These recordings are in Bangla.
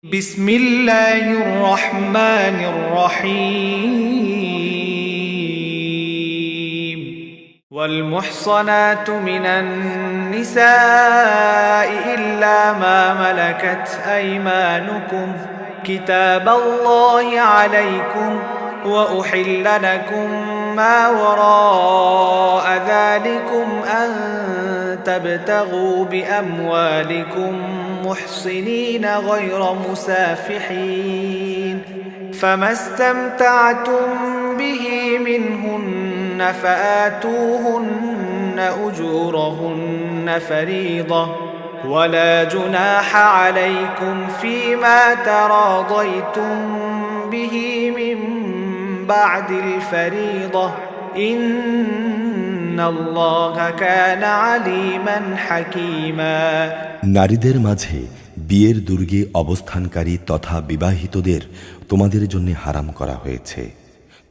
بسم الله الرحمن الرحيم والمحصنات من النساء إلا ما ملكت أيمانكم كتاب الله عليكم وأحل لكم ما وراء ذلكم أن تبتغوا بأموالكم محصنين غير مسافحين فما استمتعتم به منهن فآتوهن أجورهن فريضة ولا جناح عليكم فيما تراضيتم به من بعد الفريضة إن الله كان عليما حكيما নারীদের মাঝে বিয়ের দুর্গে অবস্থানকারী তথা বিবাহিতদের তোমাদের জন্য হারাম করা হয়েছে।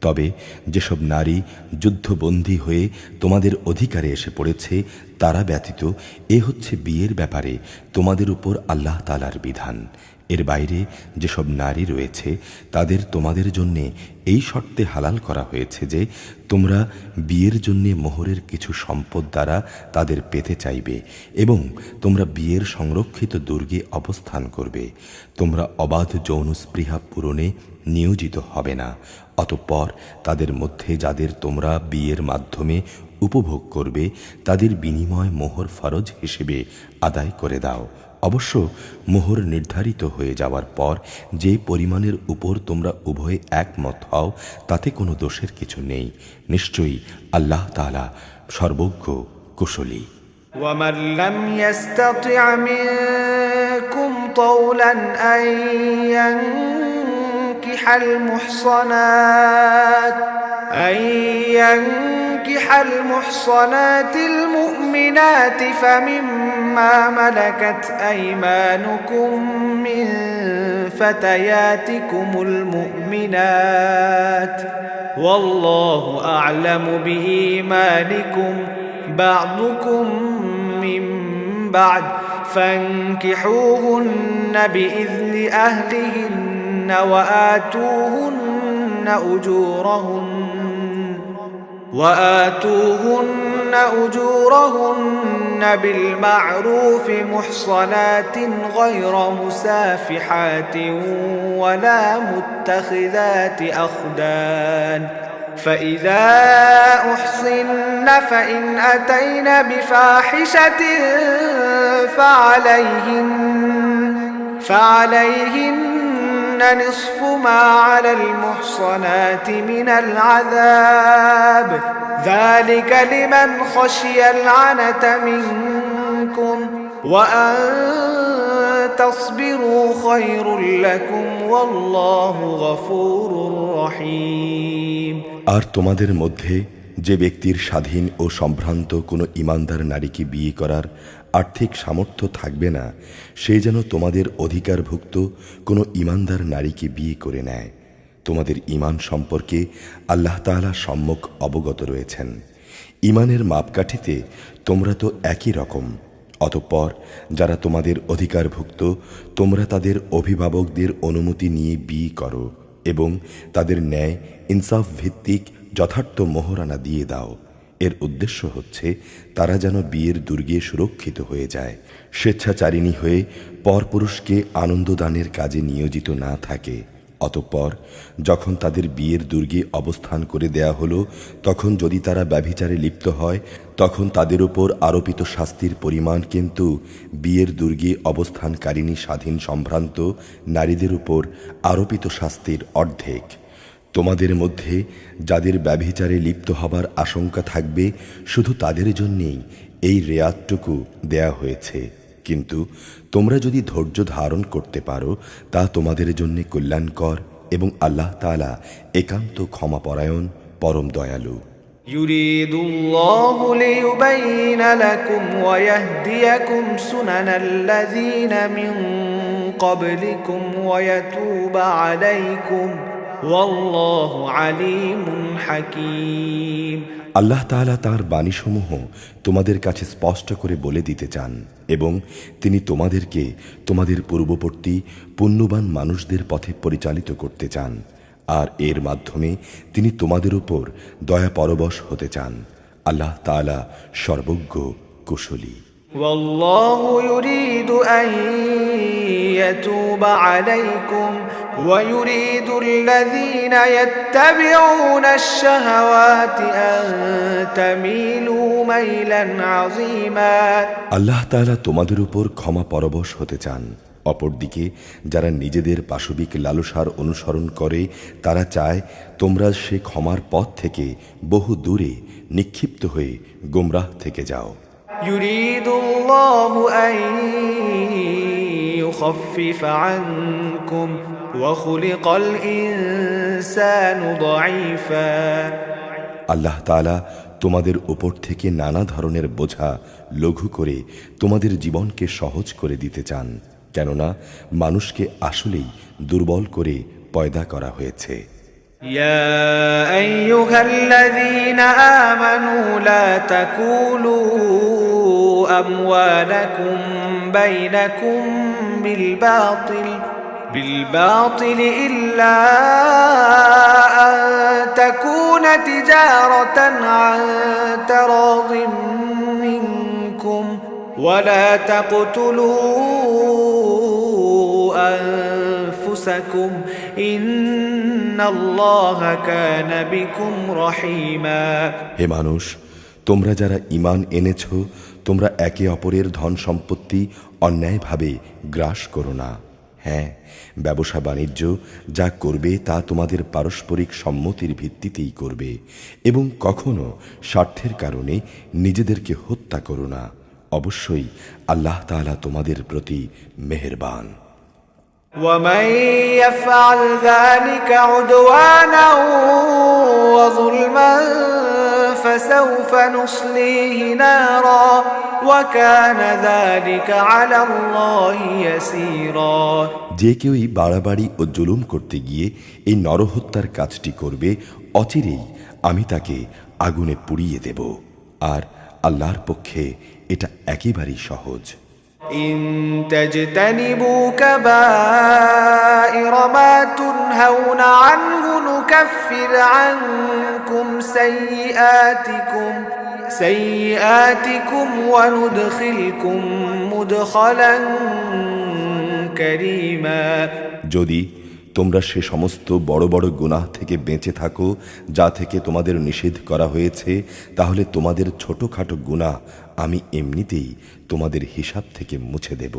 তবে যেসব নারী যুদ্ধবন্দী হয়ে তোমাদের অধিকারে এসে পড়েছে তারা ব্যতীত এ হচ্ছে বিয়ের ব্যাপারে তোমাদের উপর আল্লাহ তাআলার বিধান। এর বাইরে যেসব নারী রয়েছে তাদের তোমাদের জন্য এই শর্তে হালাল করা হয়েছে যে তোমরা বিয়ের জন্য মোহরের কিছু সম্পদ দ্বারা তাদের পেতে চাইবে এবং তোমরা বিয়ের সংরক্ষিত দুর্গে অবস্থান করবে। তোমরা অবাধ যৌন স্পৃহা পূরণে নিয়োজিত হবে না। অতঃপর তাদের মধ্যে যাদের তোমরা বিয়ের মাধ্যমে উপভোগ করবে তাদের বিনিময় মোহর ফরজ হিসেবে আদায় করে দাও। অবশ্য মোহর নির্ধারিত হয়ে যাওয়ার পর যে পরিমাণের উপর তোমরা উভয়ে একমত হও তাতে কোনো দোষের কিছু নেই। নিশ্চয়ই আল্লাহ তাআলা সর্বজ্ঞ কুশলী। ومن لم يستطع منكم طولا أن ينكح المحصنات المؤمنات فمما ملكت أيمانكم من فتياتكم المؤمنات والله أعلم بإيمانكم بعضكم من بعد فانكحوهن بإذن أهلهن وآتوهن أجورهن بالمعروف محصنات غير مسافحات ولا متخذات أخدان فإذا أحصن فإن أتين بفاحشة فعليهن نصف ما على المحصنات من العذاب ذلك لمن خشي العنة منكم وأن تصبروا خير لكم والله غفور رحيم আর তোমাদের মধ্যে যে ব্যক্তির স্বাধীন ও সম্ভ্রান্ত কোনো ঈমানদার নারীকে বিয়ে করার আর্থিক সামর্থ্য থাকবে না সে যেন তোমাদের অধিকারভুক্ত কোনো ঈমানদার নারীকে বিয়ে করে নেয়। তোমাদের ঈমান সম্পর্কে আল্লাহ তাআলা সম্যক অবগত রয়েছেন। ঈমানের মাপকাঠিতে তোমরা তো একই রকম। অতঃপর যারা তোমাদের অধিকারভুক্ত তোমরা তাদের অভিভাবকদের অনুমতি নিয়ে বিয়ে করো এবং তাদের ন্যায় ইনসাফ ভিত্তিক যথার্থ মোহরানা দিয়ে দাও। এর উদ্দেশ্য হচ্ছে তারা যেন বিয়ের দুর্গে সুরক্ষিত হয়ে যায়, স্বেচ্ছাচারিণী হয়ে পরপুরুষকে আনন্দদানের কাজে নিয়োজিত না থাকে। অতঃপর যখন তাদের বিয়ের দুর্গে অবস্থান করে দেয়া হলো তখন যদি তারা ব্যভিচারে লিপ্ত হয় তখন তাদের উপর আরোপিত শাস্তির পরিমাণ কিন্তু বিয়ের দুর্গে অবস্থানকারিণী স্বাধীন সম্ভ্রান্ত নারীদের উপর আরোপিত শাস্তির অর্ধেক। তোমাদের মধ্যে যাদের ব্যভিচারে লিপ্ত হবার আশঙ্কা থাকবে শুধু তাদের জন্যেই এই রেয়াতটুকু দেয়া হয়েছে, কিন্তু তোমরা যদি ধৈর্য ধারণ করতে পারো তা তোমাদের জন্য কল্যাণকর এবং আল্লাহ তাআলা একান্ত ক্ষমাপরায়ণ পরম দয়ালু। يريد الله ليبين لكم ويهديكم سنن الذين من قبلكم ويتوب عليكم والله عليم حكيم আল্লাহ তাআলা তাঁর বাণীসমূহ তোমাদের কাছে স্পষ্ট করে বলে দিতে চান এবং তিনি তোমাদেরকে তোমাদের পূর্ববর্তী পুণ্যবান মানুষদের পথে পরিচালিত করতে চান, আর এর মাধ্যমে তিনি তোমাদের উপর দয়া পরবশ হতে চান। আল্লাহ তাআলা সর্বজ্ঞ, কুশলী। والله يريد أن يتوب عليكم ويريد الذين يتبعون الشهوات أن تميلوا ميلا عظيما আল্লাহ তাআলা তোমাদের উপর ক্ষমা পরবশ হতে চান। অপরদিকে যারা নিজেদের পাশবিক লালসার অনুসরণ করে তারা চায় তোমরা সে ক্ষমার পথ থেকে বহু দূরে নিক্ষিপ্ত হয়ে গোমরাহ থেকে যাও। يريد الله أن يخفف عنكم وخلق الإنسان ضعيفا আল্লাহ তাআলা তোমাদের উপর থেকে নানা ধরনের বোঝা লঘু করে তোমাদের জীবনকে সহজ করে দিতে চান, কেননা মানুষকে আসলেই দুর্বল করে পয়দা করা হয়েছে। يا أيها الذين آمنوا لا تكولوا أموالكم بينكم بالباطل إلا أن تكون تجارة عن تراض منكم ولا تقتلوا أنفسكم إن الله كان بكم رحيما হে মানুষ, তোমরা যারা ঈমান এনেছ তোমরা একে অপরের ধন সম্পত্তি অন্যায়ভাবে গ্রাস করো না। হ্যাঁ, ব্যবসা বাণিজ্য যা করবে তা তোমাদের পারস্পরিক সম্মতির ভিত্তিতেই করবে এবং কখনো স্বার্থের কারণে নিজেদেরকে হত্যা করো না। অবশ্যই আল্লাহ তাআলা তোমাদের প্রতি মেহেরবান। ومن يفعل ذلك عدوانا وظلما فسوف نصليه نارا وكان ذلك على الله يسيرا যে কেউই বাড়াবাড়ি ও জুলুম করতে গিয়ে এই নরহত্যার কাজটি করবে, অচিরেই আমি তাকে আগুনে পুড়িয়ে দেব, আর আল্লাহর পক্ষে এটা একেবারেই সহজ। إن تجتنبوا كبائر ما تنهون عنه نكفر عنكم سيئاتكم وندخلكم مدخلا كريما যদি তোমরা সে সমস্ত বড় বড় গুনাহ থেকে বেঁচে থাকো যা থেকে তোমাদের নিষেধ করা হয়েছে, তাহলে তোমাদের ছোটখাটো গুনাহ আমি এমনিতেই তোমাদের হিসাব থেকে মুছে দেব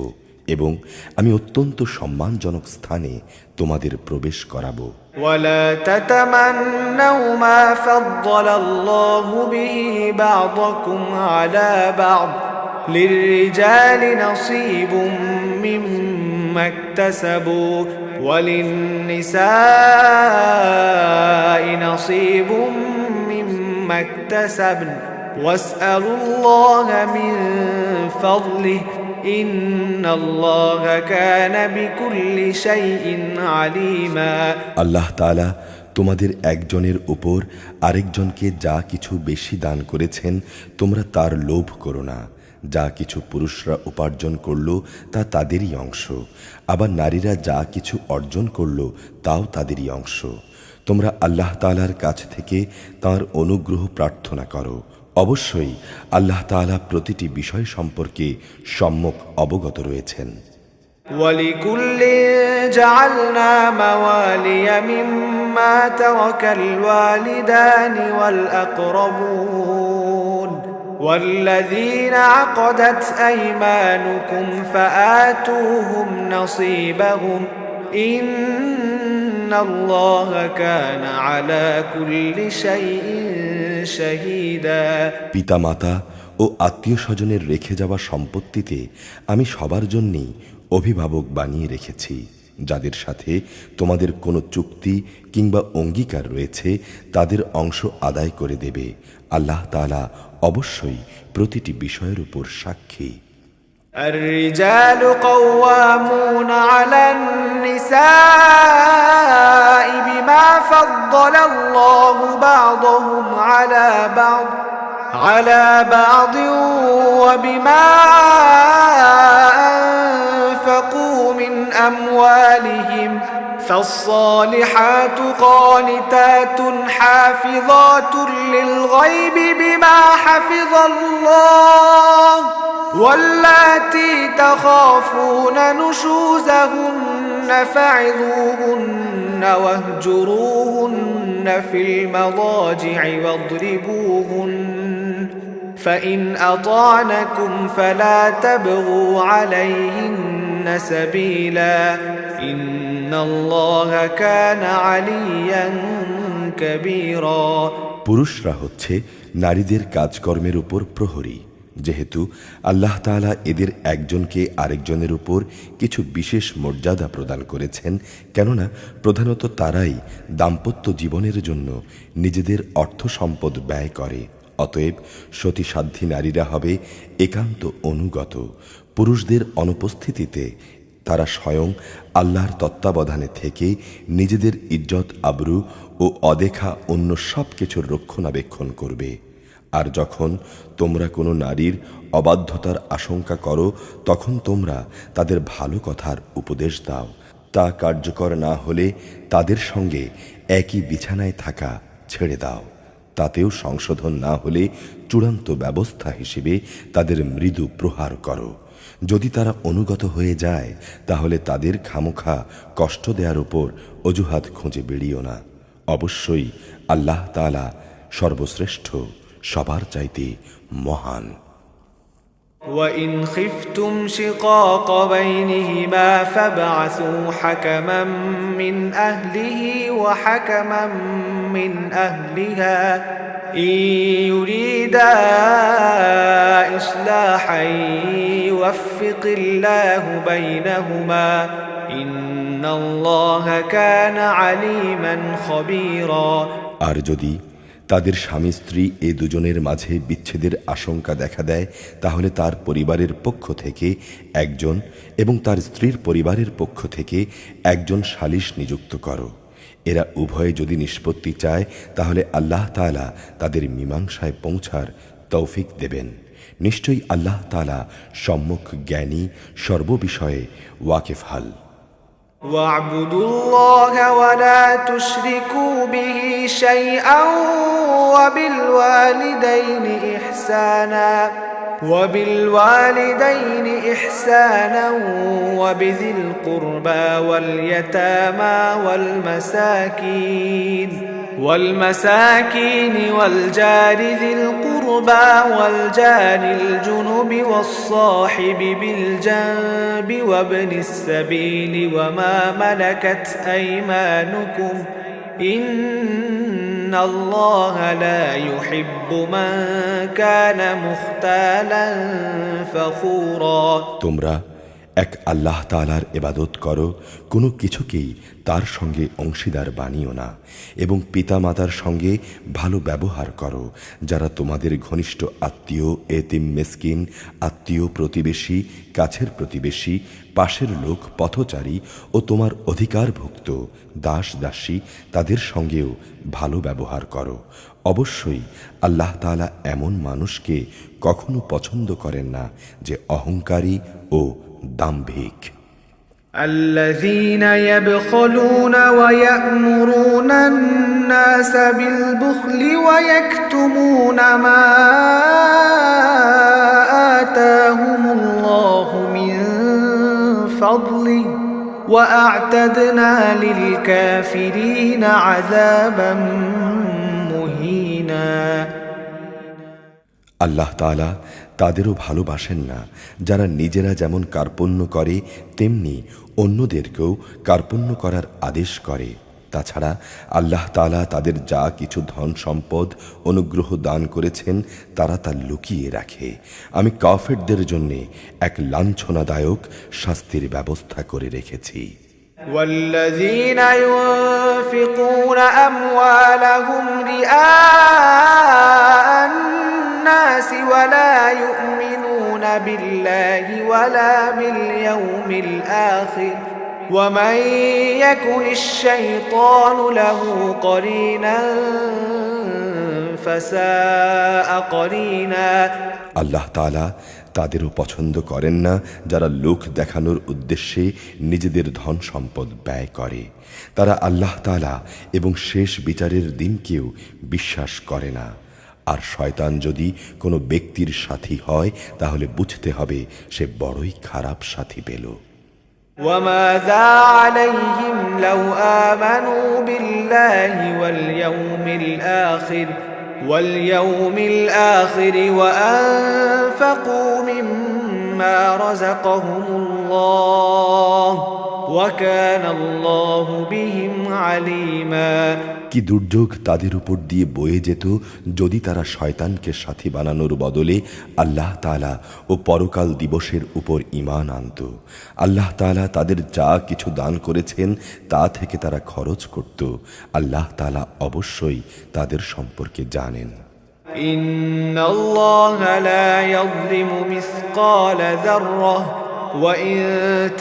এবং আমি অত্যন্ত সম্মানজনক স্থানে তোমাদের প্রবেশ করাবো। ولا تتمنوا ما فضل الله به بعضكم على بعض للرجال نصيب مما اكتسبوا وللنساء نصيب مما اكتسبن واسألوا الله من فضله إن الله كان بكل شيء عليما আল্লাহ তাআলা তোমাদের একজনের উপর আরেকজনকে যা কিছু বেশি দান করেছেন তোমরা তার লোভ করো না। যা কিছু পুরুষরা উপার্জন করল তা তাদেরই অংশ, আবার নারীরা যা কিছু অর্জন করল তাও তাদেরই অংশ। তোমরা আল্লাহ তাআলার কাছ থেকে তাঁর অনুগ্রহ প্রার্থনা করো। অবশ্যই আল্লাহ তাআলা প্রতিটি বিষয় সম্পর্কে সম্যক অবগত রয়েছেন। ولكل جعلنا موالي مما ترك الوالدان والأقربون والذين عقدت أيمانكم فآتوهم نصيبهم إن الله كان على كل شيء شهيدا পিতা মাতা ও আত্মীয় স্বজনের রেখে যাওয়া সম্পত্তিতে আমি সবার জন্যই অভিভাবক বানিয়ে রেখেছি। যাদের সাথে তোমাদের কোনো চুক্তি কিংবা অঙ্গীকার রয়েছে তাদের অংশ আদায় করে দেবে। আল্লাহ তাআলা অবশ্যই প্রতিটি বিষয়ের উপর সাক্ষী। الرجال قوامون على النساء بما فضل الله بعضهم على بعض وبما أنفقوا من أموالهم فالصالحات قانتات حافظات للغيب بما حفظ الله واللاتي تخافون نشوزهن فعظوهن واهجروهن في المضاجع واضربوهن فإن أطعنكم فلا تبغوا عليهن سبيلا إن الله كان عليا كبيرا পুরুষরা হচ্ছে নারীদের কাজকর্মের উপর প্রহরী, যেহেতু আল্লাহ তাআলা এদের একজনকে আরেকজনের উপর কিছু বিশেষ মর্যাদা প্রদান করেছেন, কেননা প্রধানত তারাই দাম্পত্য জীবনের জন্য নিজেদের অর্থ সম্পদ ব্যয় করে। অতএব সতীসাধ্যী নারীরা হবে একান্ত অনুগত। পুরুষদের অনুপস্থিতিতে তারা স্বয়ং আল্লাহর তত্ত্বাবধানে থেকে নিজেদের ইজ্জত আবরু ও অদেখা অন্য সব কিছুর রক্ষণাবেক্ষণ করবে। আর যখন তোমরা কোনো নারীর অবাধ্যতার আশঙ্কা করো, তখন তোমরা তাদের ভালো কথার উপদেশ দাও। তা কার্যকর না হলে তাদের সঙ্গে একই বিছানায় থাকা ছেড়ে দাও। তাতেও সংশোধন না হলে চূড়ান্ত ব্যবস্থা হিসেবে তাদের মৃদু প্রহার করো। যদি তারা অনুগত হয়ে যায়, তাহলে তাদের খামোখা কষ্ট দেওয়ার উপর অজুহাত খুঁজে বেরিও না। অবশ্যই আল্লাহ তাআলা সর্বশ্রেষ্ঠ, সবার চাইতে মহান। وَإِنْ خِفْتُمْ شِقَاقَ بَيْنِهِمَا فَابْعَثُوا حَكَمًا مِّنْ أَهْلِهِ وَحَكَمًا مِّنْ أَهْلِهَا إِنْ يُرِيدَا إِصْلَاحًا يُوَفِّقِ اللَّهُ بَيْنَهُمَا إِنَّ اللَّهَ كَانَ عَلِيمًا خَبِيرًا। আর যদি তাদের স্বামী স্ত্রী এ দুজনের মাঝে বিচ্ছেদের আশঙ্কা দেখা দেয়, তাহলে তার পরিবারের পক্ষ থেকে একজন এবং তার স্ত্রীর পরিবারের পক্ষ থেকে একজন সালিশ নিযুক্ত করো। এরা উভয়ে যদি নিষ্পত্তি চায়, তাহলে আল্লাহ তাআলা তাদের মীমাংসায় পৌঁছার তৌফিক দেবেন। নিশ্চয়ই আল্লাহ তাআলা সম্যক জ্ঞানী, সর্ববিষয়ে ওয়াকিফহাল। واعبدوا الله ولا تشركوا به شيئا وبالوالدين إحسانا وبذي القربى واليتامى والمساكين والجار ذي القربى والجار الجنب والصاحب بالجنب وابن السبيل وما ملكت أيمانكم إن الله لا يحب من كان مختالا فخورا। তোমরা এক আল্লাহ তাআলার ইবাদত করো, কোনো কিছুকেই তার সঙ্গে অংশীদার বানিও না, এবং পিতামাতার সঙ্গে ভালো ব্যবহার করো, যারা তোমাদের ঘনিষ্ঠ আত্মীয়, এতিম মিসকিন, আত্মীয়, প্রতিবেশী, কাছের প্রতিবেশী, পাশের লোক, পথচারী ও তোমার অধিকারভুক্ত দাস দাসী, তাদের সঙ্গেও ভালো ব্যবহার করো। অবশ্যই আল্লাহ তাআলা এমন মানুষকে কখনো পছন্দ করেন না যে অহংকারী ও দাম্ভিক। الذين يبخلون ويأمرون الناس بالبخل ويكتمون ما آتاهم الله من فضله وأعتدنا للكافرين عذابا مهينا। আল্লাহ তাআলা তাদেরও ভালোবাসেন না যারা নিজেরা যেমন কার্পণ্য করে তেমনি অন্যদেরকেও কার্পণ্য করার আদেশ করে। তাছাড়া আল্লাহ তাআলা তাদের যা কিছু ধন সম্পদ অনুগ্রহ দান করেছেন তারা তা লুকিয়ে রাখে। আমি কাফেরদের জন্য এক লাঞ্ছনাদায়ক শাস্তির ব্যবস্থা করে রেখেছি। والذين ينفقون أموالهم رئاء الناس ولا يؤمنون بالله ولا باليوم الآخر ومن يكن الشيطان له قرينا فساء قرينا আল্লাহ তাআলা তাদেরও পছন্দ করেন না যারা লোক দেখানোর উদ্দেশ্যে নিজেদের ধন সম্পদ ব্যয় করে। তারা আল্লাহ তাআলা এবং শেষ বিচারের দিনকেও বিশ্বাস করে না। আর শয়তান যদি কোনো ব্যক্তির সাথী হয় তাহলে বুঝতে হবে সে বড়ই খারাপ সাথী পেল। وماذا عليهم لو آمنوا بالله واليوم الآخر وأنفقوا مما رزقهم الله وكان الله بهم عليما কি দুর্যোগ তাদের উপর দিয়ে বয়ে যেত যদি তারা শয়তানকে সাথী বানানোর বদলে আল্লাহ তাআলা ও পরকাল দিবসের উপর ঈমান আনত। আল্লাহ তাআলা তাদের যা কিছু দান করেছেন তা থেকে তারা খরচ করত। আল্লাহ তাআলা অবশ্যই তাদের সম্পর্কে জানেন। ইন্নাল্লাহা লা ইয়াযলিমু মিসকালা যাররাহ وإن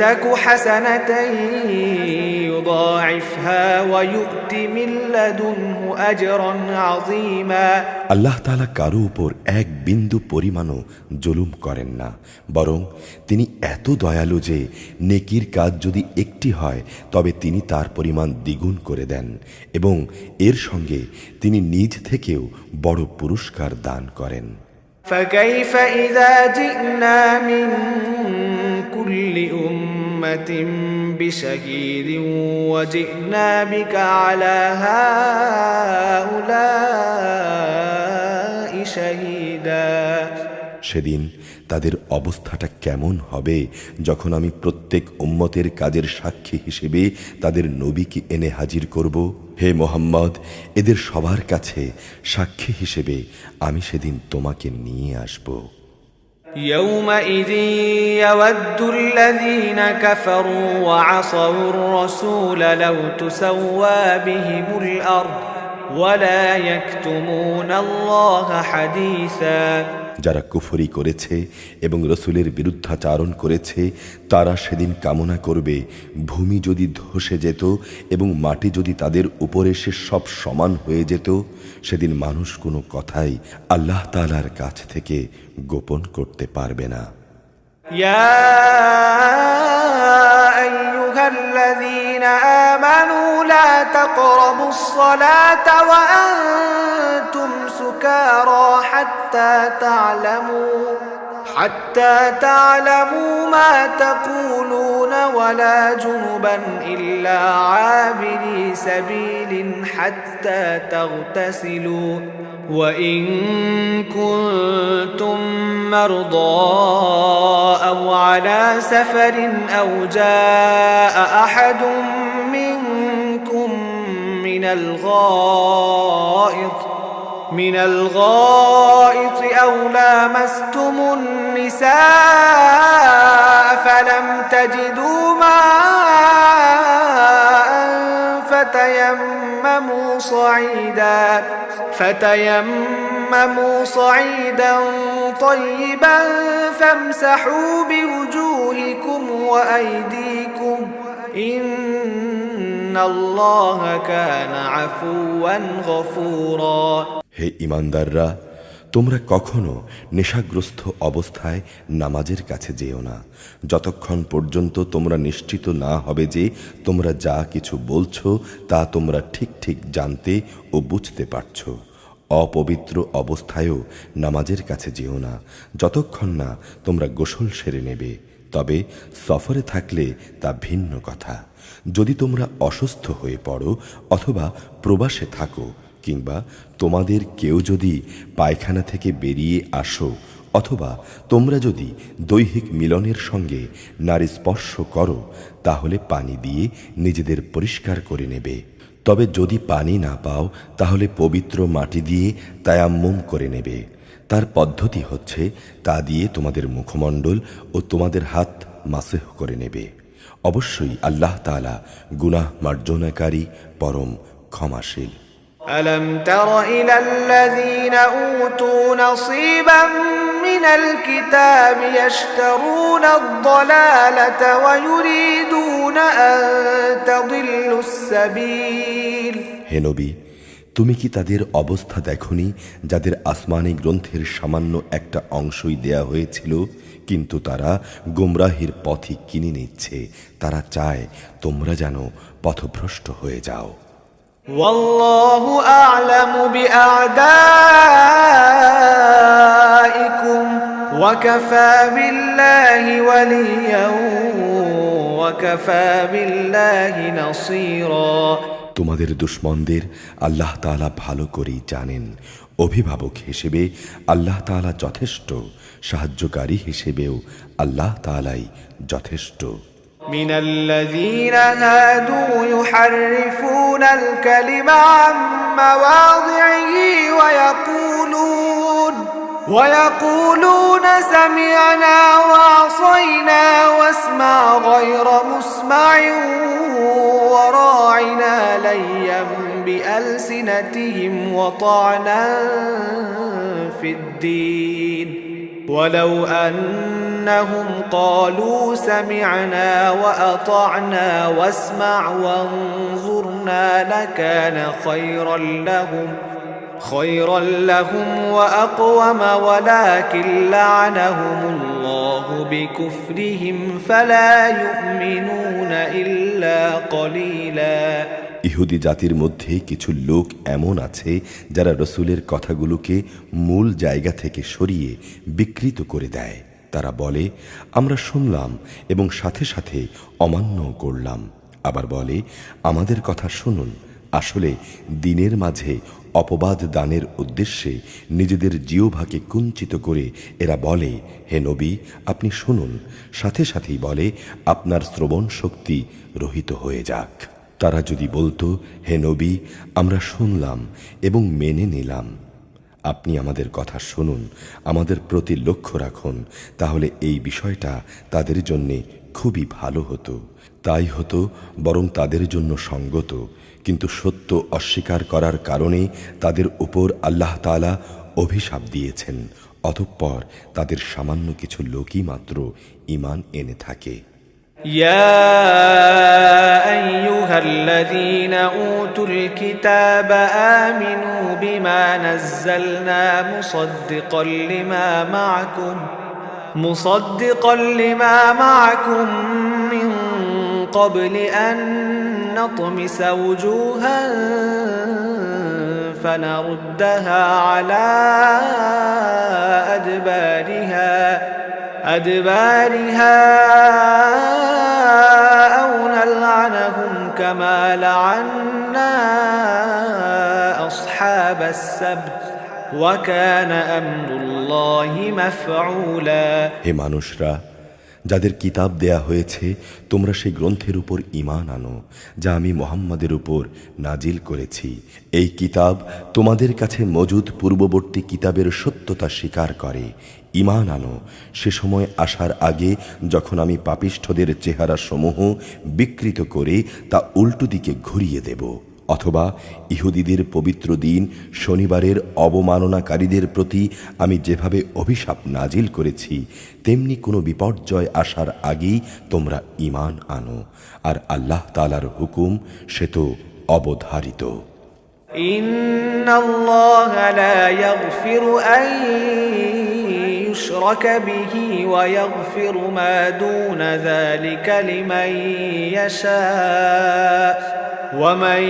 تك حسنة يضاعفها ويؤت من لدنه أجرا عظيما আল্লাহ তাআলা কারো উপর এক বিন্দু পরিমাণও জুলুম করেন না, বরং তিনি এত দয়ালু যে নেকির কাজ যদি একটি হয় তবে তিনি তার পরিমাণ দ্বিগুণ করে দেন এবং এর সঙ্গে তিনি নিজ থেকেও বড় পুরস্কার দান করেন। فكيف إذا جئنا من كل أمة بشهيد وجئنا بك على هؤلاء شهيدا সেদিন তাদের অবস্থাটা কেমন হবে যখন আমি প্রত্যেক উম্মতের কাজের সাক্ষী হিসেবে তাদের নবীকে এনে হাজির করব। হে মুহাম্মদ, এদের সবার কাছে সাক্ষী হিসেবে আমি সেদিন তোমাকে নিয়ে আসব। يومئذ يود الذين كفروا وعصوا الرسول لو تسوى بهم الأرض ولا يكتمون الله حديثا যারা কুফরি করেছে এবং রসুলের বিরুদ্ধাচারণ করেছে তারা সেদিন কামনা করবে ভূমি যদি ধসে যেত এবং মাটি যদি তাদের উপরে সে সব সমান হয়ে যেত। সেদিন মানুষ কোনো কথাই আল্লাহ তাআলার কাছ থেকে গোপন করতে পারবে না। ইয়া আইয়ুহাল্লাযীনা আমানু লা তাকরাবুস সালাতা ওয়া আনতুম সুকারা حتى تعلموا ما تقولون ولا جنبا إلا عابري سبيل حتى تغتسلوا وإن كنتم مرضى أو على سفر أو جاء أحد منكم من الغائط أو لامستم النساء فلم تجدوا ماء فتيمموا صعيدا طيبا فامسحوا بوجوهكم وأيديكم إن الله كان عفوا غفورا হে ঈমানদাররা, তোমরা কখনো নেশাগ্রস্ত অবস্থায় নামাজের কাছে যেও না যতক্ষণ পর্যন্ত তোমরা নিশ্চিত না হবে যে তোমরা যা কিছু বলছো তা তোমরা ঠিক ঠিক জানতে ও বুঝতে পারছো। অপবিত্র অবস্থায়ও নামাজের কাছে যেও না যতক্ষণ না তোমরা গোসল সেরে নেবে। তবে সফরে থাকলে তা ভিন্ন কথা। যদি তোমরা অসুস্থ হয়ে পড়ো অথবা প্রবাসে থাকো কিংবা তোমাদের কেউ যদি পায়খানা থেকে বেরিয়ে আসো অথবা তোমরা যদি দৈহিক মিলনের সঙ্গে নারী স্পর্শ করো তাহলে পানি দিয়ে নিজেদের পরিষ্কার করে নেবে। তবে যদি পানি না পাও তাহলে পবিত্র মাটি দিয়ে তায়াম্মুম করে নেবে। তার পদ্ধতি হচ্ছে তা দিয়ে তোমাদের মুখমণ্ডল ও তোমাদের হাত মাসেহ করে নেবে। অবশ্যই আল্লাহ তাআলা গুনাহ মার্জনাকারী পরম ক্ষমাশীল। ألم تر إلى الذين أوتوا نصيبا من الكتاب يشترون الضلالة ويريدون تريدون أن تضلوا السبيل হে নবী, তুমি কি তাদের অবস্থা দেখনি যাদের আসমানি গ্রন্থের সামান্য একটা অংশই দেয়া হয়েছিল, কিন্তু তারা গোমরাহির পথই কিনে নিচ্ছে। তারা চায় তোমরা যেন পথভ্রষ্ট হয়ে যাও। والله أعلم بأعدائكم وكفى بالله وليا وكفى بالله نصيرا। তোমাদের দুশমনদের আল্লাহ তাআলা ভালো করেই জানেন। অভিভাবক হিসেবে আল্লাহ তাআলা যথেষ্ট, সাহায্যকারী হিসেবেও আল্লাহ তাআলাই যথেষ্ট। من الذين هادوا يحرفون الكلم عن مواضعه ويقولون سمعنا وعصينا واسمع غير مسمع وراعنا ليا بألسنتهم وطعنا في الدين ولو أنهم قالوا سمعنا وأطعنا واسمع وانظرنا لكان خيرا لهم وأقوم ولكن لعنهم الله بكفرهم فلا يؤمنون إلا قليلا। ইহুদি জাতির মধ্যে কিছু লোক এমন আছে যারা রসুলের কথাগুলোকে মূল জায়গা থেকে সরিয়ে বিকৃত করে দেয়। তারা বলে, আমরা শুনলাম এবং সাথে সাথে অমান্য করলাম। আবার বলে, আমাদের কথা শুনুন। আসলে দিনের মাঝে অপবাদ দানের উদ্দেশ্যে নিজেদের জিহ্বাকে কুঞ্চিত করে এরা বলে, হে নবী, আপনি শুনুন। সাথে সাথেই বলে, আপনার শ্রবণ শক্তি রহিত হয়ে যাক। তারা যদি বলতো, হে নবী, আমরা শুনলাম এবং মেনে নিলাম, আপনি আমাদের কথা শুনুন, আমাদের প্রতি লক্ষ্য রাখুন, তাহলে এই বিষয়টা তাদের জন্যে খুবই ভালো হতো। তাই হতো বরং তাদের জন্য সঙ্গত। কিন্তু সত্য অস্বীকার করার কারণে তাদের উপর আল্লাহ তাআলা অভিশাপ দিয়েছেন। অতঃপর তাদের সামান্য কিছু লোকই মাত্র ঈমান এনে থাকে। يا أيها الذين أوتوا الكتاب آمنوا بما نزلنا مصدقا لما معكم من قبل أن نطمس وجوها فنردها على أدبارها أو نلعنهم كما لعنا أصحاب السبت وكان أمر الله مفعولا। হে মানুষরা, যাদের কিতাব দেয়া হয়েছে, তোমরা সেই গ্রন্থের উপর ঈমান আনো যা আমি মুহাম্মদের উপর নাজিল করেছি। এই কিতাব তোমাদের কাছে মজুদ পূর্ববর্তী কিতাবের সত্যতা স্বীকার করে। ঈমান আনো সে সময় আসার আগে যখন আমি পাপিষ্ঠদের চেহারা সমূহ বিকৃত করে তা উল্টো দিকে ঘুরিয়ে দেব। অথবা ইহুদিদের পবিত্র দিন শনিবারের অবমাননাকারীদের প্রতি আমি যেভাবে অভিশাপ নাজিল করেছি, তেমনি কোনো বিপর্যয় আসার আগেই তোমরা ঈমান আনো। আর আল্লাহ তাআলার হুকুম সে তো অবধারিত। ইন্নাল্লাহা লা ইয়াগফিরু আন ইউশরাকা বিহি ওয়া ইয়াগফিরু মা দুনা যালিকা লিমান ইয়াশা ومن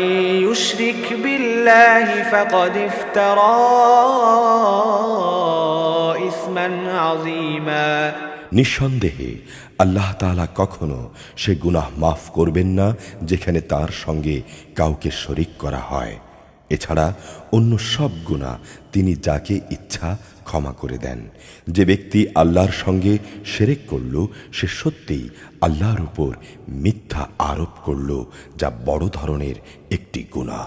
يشرك بالله فقد افترى إثما عظيما। নিঃসন্দেহে আল্লাহ তাআলা কখনো সে গুনাহ মাফ করবেন না যেখানে তার সঙ্গে কাউকে শরীক করা হয়। এছাড়া অন্য সব গুনাহ তিনি যাকে ইচ্ছা ক্ষমা করে দেন। যে ব্যক্তি আল্লাহর সঙ্গে শিরক করল, সে সত্যিই আল্লাহর উপর মিথ্যা আরোপ করল, যা বড় ধরনের একটি গুনাহ।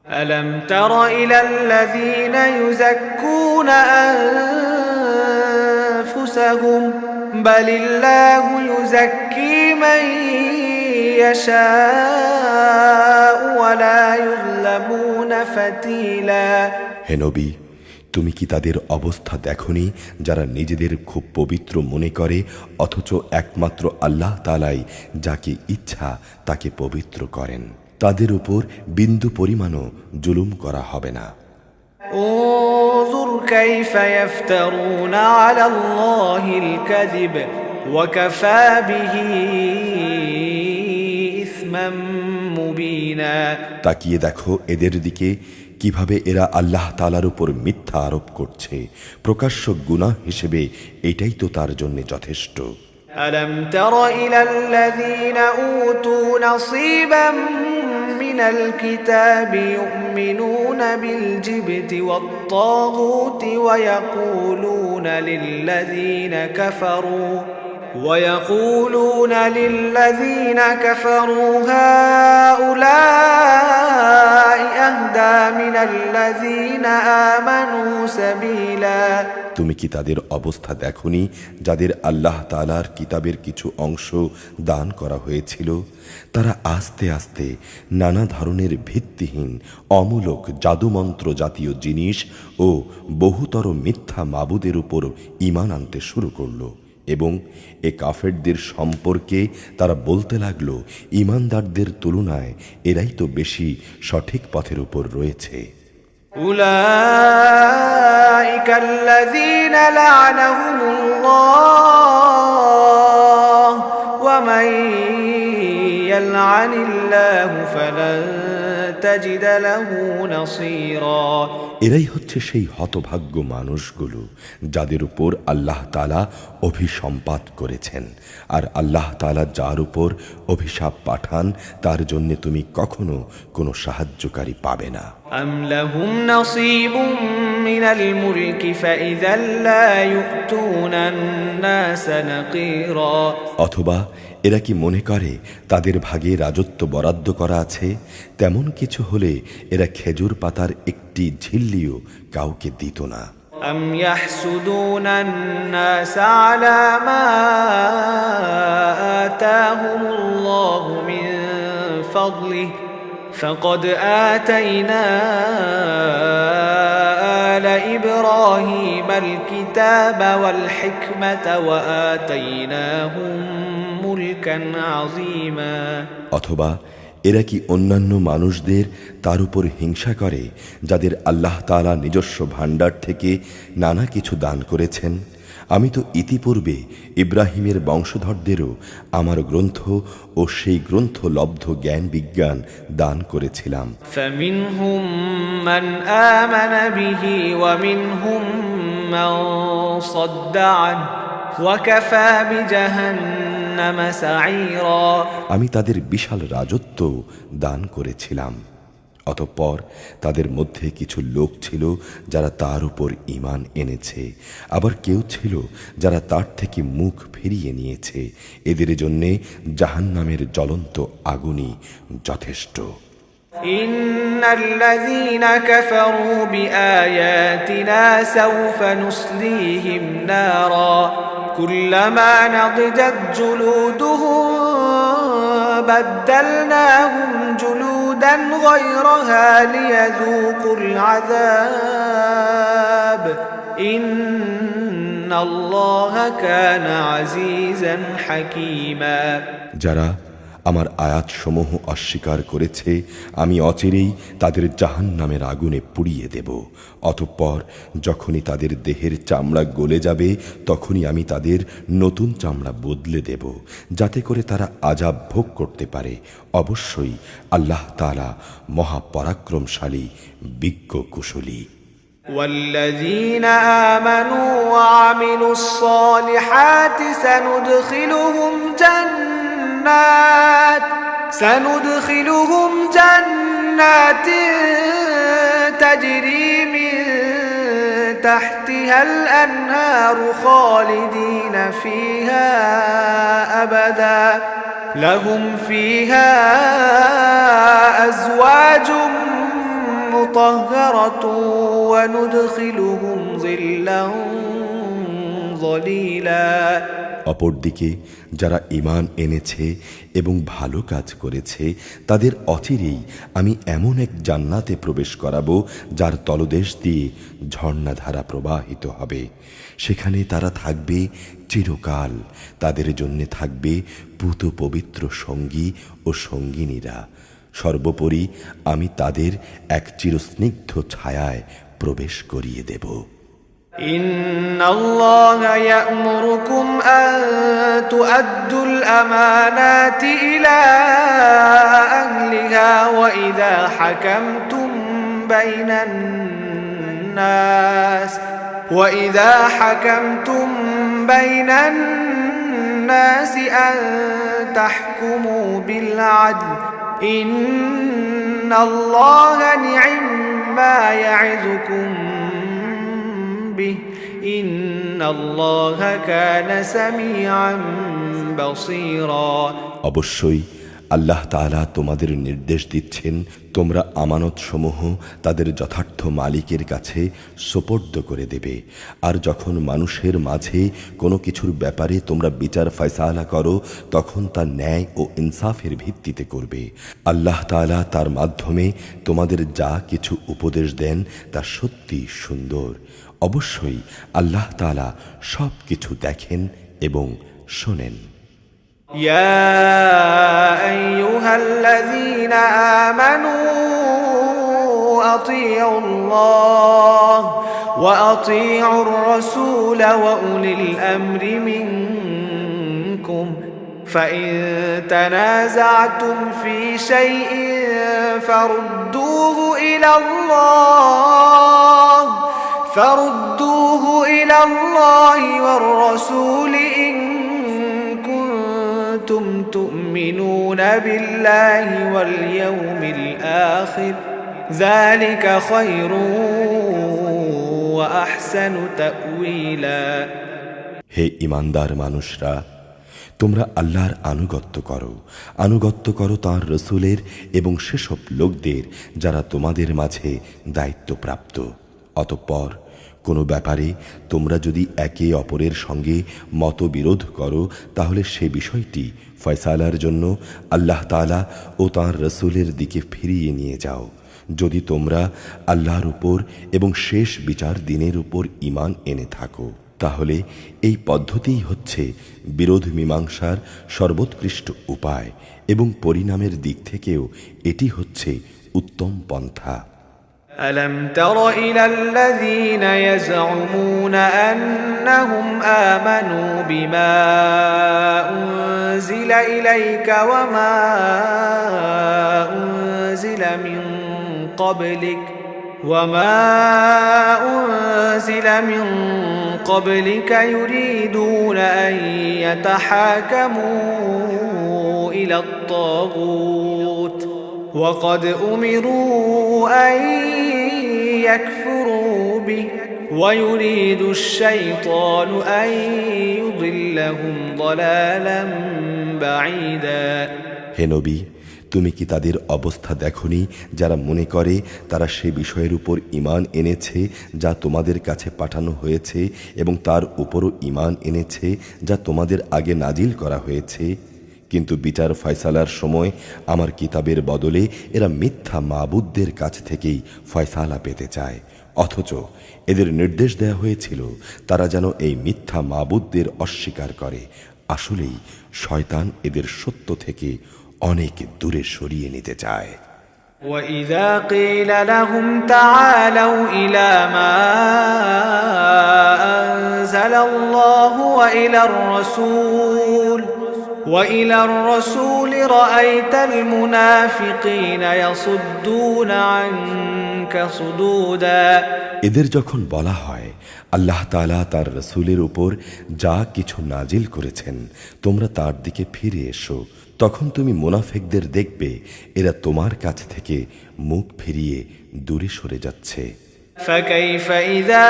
ألم تر إلى الذين يزكون أنفسهم بل الله يزكي من يشاء ولا يظلمون فتيلا। হে নবী, তুমি কি তাদের অবস্থা দেখনি, যারা নিজেদের খুব পবিত্র মনে করে অথচ একমাত্র আল্লাহ তাআলাই যাকে ইচ্ছা তাকে পবিত্র করেন। তাদের উপর বিন্দু পরিমাণও জুলুম করা হবে না। انظر كيف يفترون على الله الكذب وكفى به إثما مبينا। তাকিয়ে দেখো এদের দিকে, কিভাবে এরা আল্লাহ তাআলার উপর মিথ্যা আরোপ করছে। প্রকাশ্য গুনাহ হিসেবে এটাই তো তার জন্য যথেষ্ট। ألم تر إلى الذين أوتوا نصيبا من الكتاب يؤمنون بالجبت والطاغوت ويقولون للذين كفروا هؤلاء أهدى من الذين آمنوا سبيلا। তুমি কি তাদের অবস্থা দেখনি, যাদের আল্লাহ তাআলার কিতাবের কিছু অংশ দান করা হয়েছিল? তারা আস্তে আস্তে নানা ধরনের ভিত্তিহীন অমূলক জাদুমন্ত্র জাতীয় জিনিস ও বহুতর মিথ্যা মাবুদের উপর ঈমান আনতে শুরু করল, এবং এ কাফেরদের সম্পর্কে তারা বলতে লাগল, ঈমানদারদের তুলনায় এরাই তো বেশি সঠিক পথের উপর রয়েছে। أولئك الذين لعنهم الله ومن يلعن الله فلن تجد له نصيرا। এরাই হচ্ছে সেই হতভাগ্য মানুষগুলো যাদের উপর আল্লাহ তাআলা অভিসম্পাত করেছেন, আর আল্লাহ তাআলা যার উপর অভিশাপ পাঠান তার জন্য তুমি কখনো কোনো সাহায্যকারী পাবে না। أم لهم نصيب من الملك فإذا لا يؤتون الناس نقيرا। অথবা এরা কি মনে করে তাদের ভাগে রাজত্ব বরাদ্দ করা আছে? তেমন কিছু হলে এরা খেজুর পাতার একটি ঝিল্লিও কাউকে দিত না। أم يحسدون الناس على ما آتاهم الله من فضله فقد آتينا آل إبراهيم الكتاب والحكمة وآتيناهم ملكا عظيما। অথবা এরা কি অন্যান্য মানুষদের তার উপর হিংসা করে, যাদের আল্লাহ তাআলা নিজস্ব ভাণ্ডার থেকে নানা কিছু দান করেছেন? আমি তো ইতিপূর্বে ইব্রাহিমের বংশধরদেরও আমার গ্রন্থ ও সেই গ্রন্থ লব্ধ জ্ঞান বিজ্ঞান দান করেছিলাম। فمنهم من آمن به ومنهم من صد عنه وكفى بجهنم سعيرا। আমি তাদের বিশাল রাজত্ব দান করেছিলাম, অতঃপর তাদের মধ্যে কিছু লোক ছিল যারা তার উপর ঈমান এনেছে, আবার কেউ ছিল যারা তার থেকে মুখ ফিরিয়ে নিয়েছে। এদের জন্যে জাহান্নামের জ্বলন্ত আগুনই যথেষ্ট। إن الذين كفروا بآياتنا سوف نصليهم نارا كلما نضجت جلودهم بدلناهم جلودا غيرها ليذوقوا العذاب إن الله كان عزيزا حكيما। যারা আমার আয়াতসমূহ অস্বীকার করেছে আমি অচিরেই তাদের জাহান্নামের আগুনে পুড়িয়ে দেব। অতঃপর যখনই তাদের দেহের চামড়া গলে যাবে তখনই আমি তাদের নতুন চামড়া বদলে দেব, যাতে করে তারা আযাব ভোগ করতে পারে। অবশ্যই আল্লাহ তাআলা মহাপরাক্রমশালী, বিজ্ঞ কুশলী। والذين آمنوا وعملوا الصالحات سندخلهم جنات تجري من تحتها الأنهار خالدين فيها أبدا لهم فيها أزواج مطهرة وندخلهم ظلا ظليلا। অপরদিকে যারা ঈমান এনেছে এবং ভালো কাজ করেছে তাদের অচিরেই আমি এমন এক জান্নাতে প্রবেশ করাবো যার তলদেশ দিয়ে ঝর্ণাধারা প্রবাহিত হবে। সেখানে তারা থাকবে চিরকাল। তাদের জন্য থাকবে পূত পবিত্র সঙ্গী ও সঙ্গিনীরা। সর্বোপরি আমি তাদের এক চিরস্নিগ্ধ ছায়ায় প্রবেশ করিয়ে দেব। ইন্নাল্লাহা ইয়া'মুরুকুম আন তু'আদ্দুল আমানাতি ইলা আহলিহা ওয়া ইযা হাকামতুম বাইনান নাস আন তাহকুমু বিল আদল ইন্নাল্লাহা নি'ম্মা ইয়া'ইযুকুম বিহি ইন্নাল্লাহা কানা সামিআন বাসীরা। অবশ্যই আল্লাহ তাআলা তোমাদের নির্দেশ দিচ্ছেন তোমরা আমানত সমূহ তাদের যথার্থ মালিকের কাছে সোপর্দ করে দেবে। আর যখন মানুষের মাঝে কোনো কিছুর ব্যাপারে তোমরা বিচার ফয়সালা করো তখন তা ন্যায় ও ইনসাফের ভিত্তিতে করবে। আল্লাহ তাআলা তার মাধ্যমে তোমাদের যা কিছু উপদেশ দেন তা সত্যি সুন্দর। অবশ্যই আল্লাহ তাআলা সব কিছু দেখেন এবং শোনেন। يا أيها الذين آمنوا أطيعوا الله وأطيعوا الرسول وأولي الأمر منكم فإن تنازعتم في شيء فردوه إلى الله والرسول إن كنتم تؤمنون بالله واليوم الآخر ذلك خير وأحسن تأويلا। হে ঈমানদার মানুষরা, তোমরা আল্লাহর আনুগত্য করো তাঁর রসুলের এবং সেসব লোকদের যারা তোমাদের মাঝে দায়িত্বপ্রাপ্ত। অতঃপর কোনো ব্যাপারে তোমরা যদি একে অপরের সঙ্গে মতবিরোধ করো তাহলে সে বিষয়টি ফয়সালার জন্য আল্লাহ তাআলা ও তাঁর রসুলের দিকে ফিরিয়ে নিয়ে যাও। যদি তোমরা আল্লাহর উপর এবং শেষ বিচার দিনের উপর ঈমান এনে থাকো তাহলে এই পদ্ধতিই হচ্ছে বিরোধ মীমাংসার সর্বোৎকৃষ্ট উপায় এবং পরিণামের দিক থেকেও এটি হচ্ছে উত্তম পন্থা। ألم تر إلى الذين يزعمون أنهم آمنوا بما أنزل إليك وما أنزل من قبلك يريدون أن يتحاكموا إلى الطاغوت وقد أمروا أن يكفروا به ويريد الشيطان أن يضلهم ضلالا بعيدا। হে নবী, তুমি কি তাদের অবস্থা দেখনি যারা মনে করে তারা সে বিষয়ের উপর ঈমান এনেছে যা তোমাদের কাছে পাঠানো হয়েছে এবং তার উপরও ঈমান এনেছে যা তোমাদের আগে নাজিল করা হয়েছে, কিন্তু বিচার ফয়সালার সময় আমার কিতাবের বদলে এরা মিথ্যা মাবুদদের কাছ থেকেই ফয়সালা পেতে চায়। অথচ এদের নির্দেশ দেয়া হয়েছিল তারা যেন এই মিথ্যা মাবুদদের অস্বীকার করে। আসলেই শয়তান এদের সত্য থেকে অনেক দূরে সরিয়ে নিতে চায়। وَإِذَا قِيلَ لَهُمْ تَعَالَوْا إِلَى مَا أَنزَلَ اللَّهُ وَإِلَى الرَّسُولِ رَأَيْتَ الْمُنَافِقِينَ يَصُدُّونَ عَنكَ صُدُودًا। এদের যখন বলা হয় আল্লাহ তাআলা তার রসুলের উপর যা কিছু নাজিল করেছেন তোমরা তার দিকে ফিরে এসো, তখন তুমি মুনাফিকদের দেখবে এরা তোমার কাছ থেকে মুখ ফিরিয়ে দূরে সরে যাচ্ছে। فكيف إذا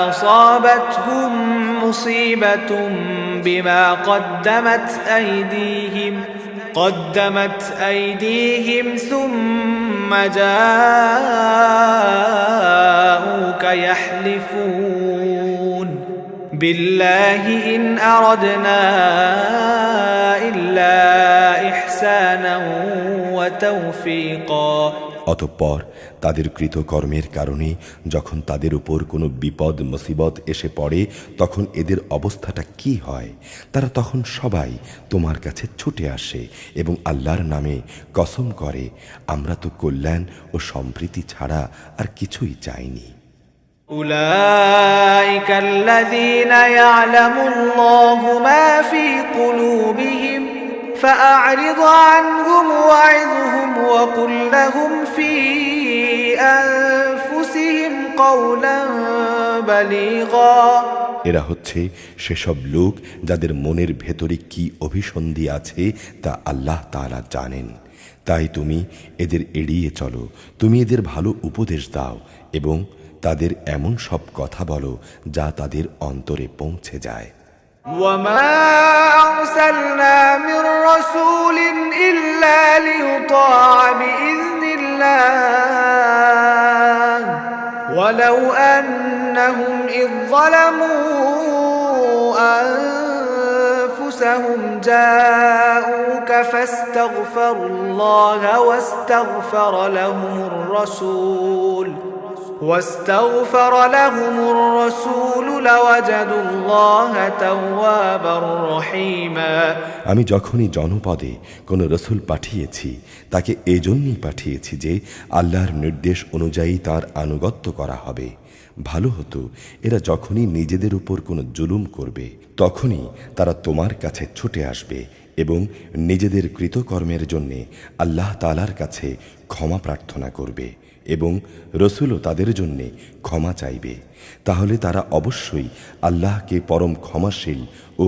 أصابتهم مصيبة بما قدمت أيديهم ثم جاءوك بالله إن أردنا إلا إحسانا وتوفيقا। অতঃপর তাদের কৃতকর্মের কারণে যখন তাদের উপর কোনো বিপদ মুসিবত এসে পড়ে তখন এদের অবস্থাটা কি হয়? তারা তখন সবাই তোমার কাছে ছুটে আসে এবং আল্লাহর নামে কসম করে, আমরা তো কল্যাণ ও সম্প্রীতি ছাড়া আর কিছুই চাইনি। أولئك الذين يعلم الله ما في قلوبهم فأعرض عنهم وعظهم وقل لهم في أنفسهم قولا بليغا। এরা হচ্ছে সেসব লোক যাদের মনের ভেতরে কি অভিসন্ধি আছে তা আল্লাহ তাআলা জানেন। তাই তুমি এদের এড়িয়ে চলো, তুমি এদের ভালো উপদেশ দাও এবং তাদের এমন সব কথা বলো যা তাদের অন্তরে পৌঁছে যায়। وما أرسلنا من رسول إلا ليطاع بإذن الله ولو أنهم إذ ظلموا أنفسهم جاءوك فاستغفروا الله واستغفر لهم الرسول لوجدوا الله توابا رحيما। আমি যখনই জনপদে কোনো রসুল পাঠিয়েছি তাকে এজন্যই পাঠিয়েছি যে আল্লাহর নির্দেশ অনুযায়ী তার আনুগত্য করা হবে। ভালো হতো এরা যখনই নিজেদের উপর কোনো জুলুম করবে তখনই তারা তোমার কাছে ছুটে আসবে এবং নিজেদের কৃতকর্মের জন্যে আল্লাহ তাআলার কাছে ক্ষমা প্রার্থনা করবে এবং রসুলও তাদের জন্যে ক্ষমা চাইবে। তাহলে তারা অবশ্যই আল্লাহকে পরম ক্ষমাশীল ও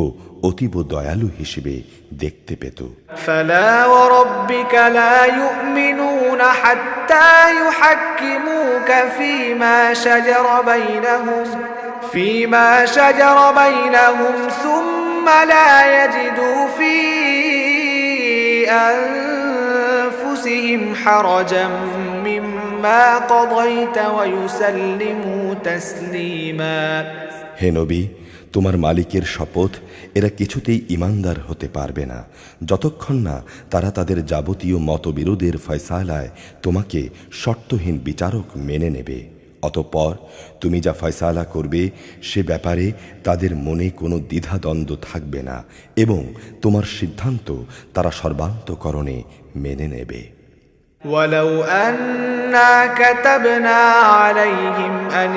অতীব দয়ালু হিসেবে দেখতে পেত। فلا وربك لا يؤمنون حتى يحكموك فيما شجر بينهم ثم لا يجدوا في أنفسهم حرجا مما قضيت ويسلموا تسليما। হে নবী, তোমার মালিকের শপথ, এরা কিছুতেই ঈমানদার হতে পারবে না যতক্ষণ না তারা তাদের যাবতীয় মতবিরোধের ফয়সালায় তোমাকে শর্তহীন বিচারক মেনে নেবে। অতঃপর তুমি যা ফয়সালা করবে সে ব্যাপারে তাদের মনে কোনো দ্বিধাদ্বন্দ্ব থাকবে না এবং তোমার সিদ্ধান্ত তারা সর্বান্তকরণে মেনে নেবে। ولو أنا كتبنا عليهم أن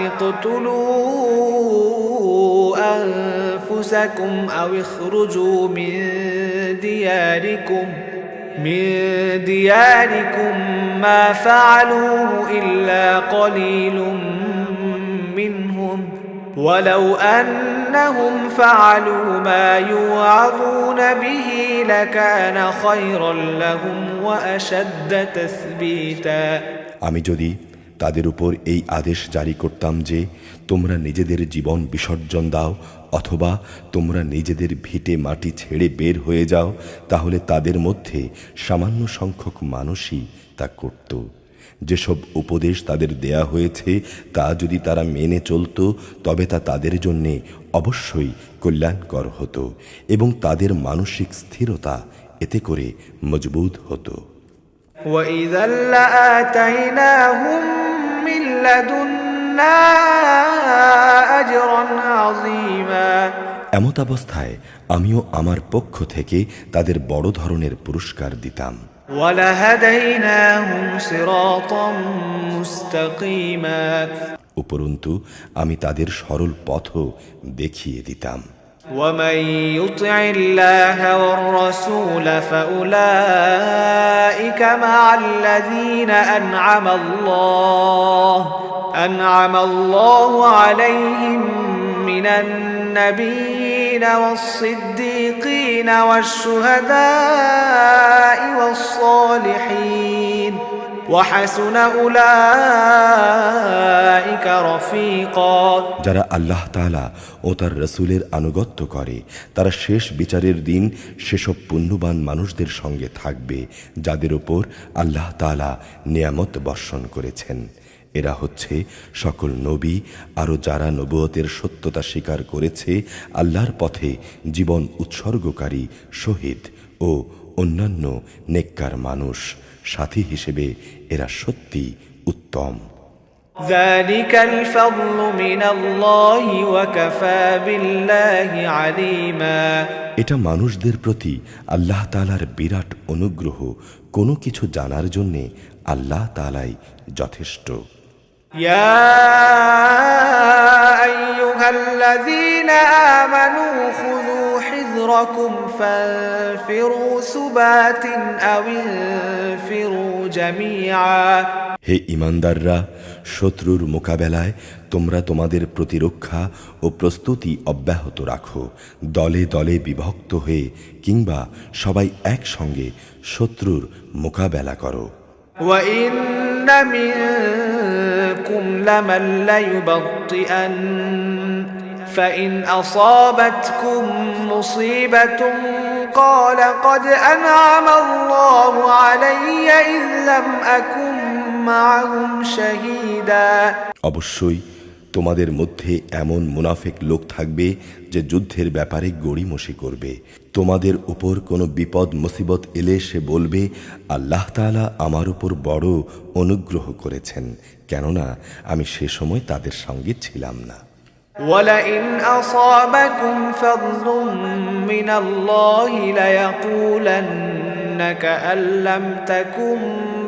اقتلوا أنفسكم أو اخرجوا من دياركم ما فعلوه إلا قليل منهم ولو أنهم فعلوا ما يوعظون به لكان خيرا لهم وأشد تثبيتا। আমি যদি তাদের উপর এই আদেশ জারি করতাম যে তোমরা নিজেদের জীবন বিসর্জন দাও অথবা তোমরা নিজেদের ভিটে মাটি ছেড়ে বের হয়ে যাও, তাহলে তাদের মধ্যে সামান্য সংখ্যক মানুষই তা করত। যেসব উপদেশ তাদের দেয়া হয়েছে তা যদি তারা মেনে চলত তবে তা তাদের জন্যে অবশ্যই কল্যাণকর হতো এবং তাদের মানসিক স্থিরতা এতে করে মজবুত হতো। وَإِذًا لَّآتَيْنَاهُم مِّن لَّدُنَّا أَجْرًا عَظِيمًا। এমত অবস্থায় আমিও আমার পক্ষ থেকে তাদের বড় ধরনের পুরস্কার দিতাম। وَلَهَدَيْنَاهُمْ صِرَاطًا مُّسْتَقِيمًا। উপরন্তু আমি তাদের সরল পথও দেখিয়ে দিতাম। وَمَن يُطِعِ اللَّهَ وَالرَّسُولَ فَأُولَٰئِكَ مَعَ الَّذِينَ أَنْعَمَ اللَّهُ عَلَيْهِم مِّنَ النَّبِيِّينَ وَالصِّدِّيقِينَ وَالشُّهَدَاءِ وَالصَّالِحِينَ وَحَسُنَ أُولَٰئِكَ رَفِيقًا। যারা আল্লাহ তাআলা ও তার রাসূলের আনুগত্য করে তারা শেষ বিচারের দিন সেসব পুণ্যবান মানুষদের সঙ্গে থাকবে যাদের উপর আল্লাহ তাআলা নিয়ামত বর্ষণ করেছেন এরা হচ্ছে সকল নবী আরও যারা নবুয়তের সত্যতা স্বীকার করেছে, আল্লাহর পথে জীবন উৎসর্গকারী শহীদ ও অন্যান্য নেককার মানুষ। সাথী হিসেবে এরা সত্যি উত্তম। ذلك الفضل من الله وكفى بالله عليما। এটা মানুষদের প্রতি আল্লাহ তাআলার বিরাট অনুগ্রহ। কোনো কিছু জানার জন্যে আল্লাহ তাআলাই যথেষ্ট। يا أيها الذين آمنوا خذوا حذركم فانفروا ثبات أو انفروا جميعا। হে ঈমানদাররা, শত্রুর মোকাবেলায় তোমরা তোমাদের প্রতিরক্ষা ও প্রস্তুতি অব্যাহত রাখো। দলে দলে বিভক্ত হয়ে কিংবা সবাই একসঙ্গে শত্রুর মোকাবেলা করো। وَإِنَّ مِنكُمْ لَمَن لَّيُبَطِّئَنَّ فَإِنْ أَصَابَتْكُم مُّصِيبَةٌ قَالَ قَدْ أَنْعَمَ اللَّهُ عَلَيَّ إِذْ لَمْ أَكُن مَّعَهُمْ شَهِيدًا। অবশ্যই তোমাদের মধ্যে এমন মুনাফিক লোক থাকবে যে যুদ্ধের ব্যাপারে গড়িমসি করবে। তোমাদের উপর কোনো বিপদ মুসিবত এলে সে বলবে, আল্লাহ তাআলা আমার উপর বড় অনুগ্রহ করেছেন, কেননা আমি সে সময় তাদের সঙ্গে ছিলাম না। وَلَئِنْ أَصَابَكُمْ فَضْلٌ مِّنَ اللَّهِ لَيَقُولَنَّ كَأَن لَّمْ تَكُن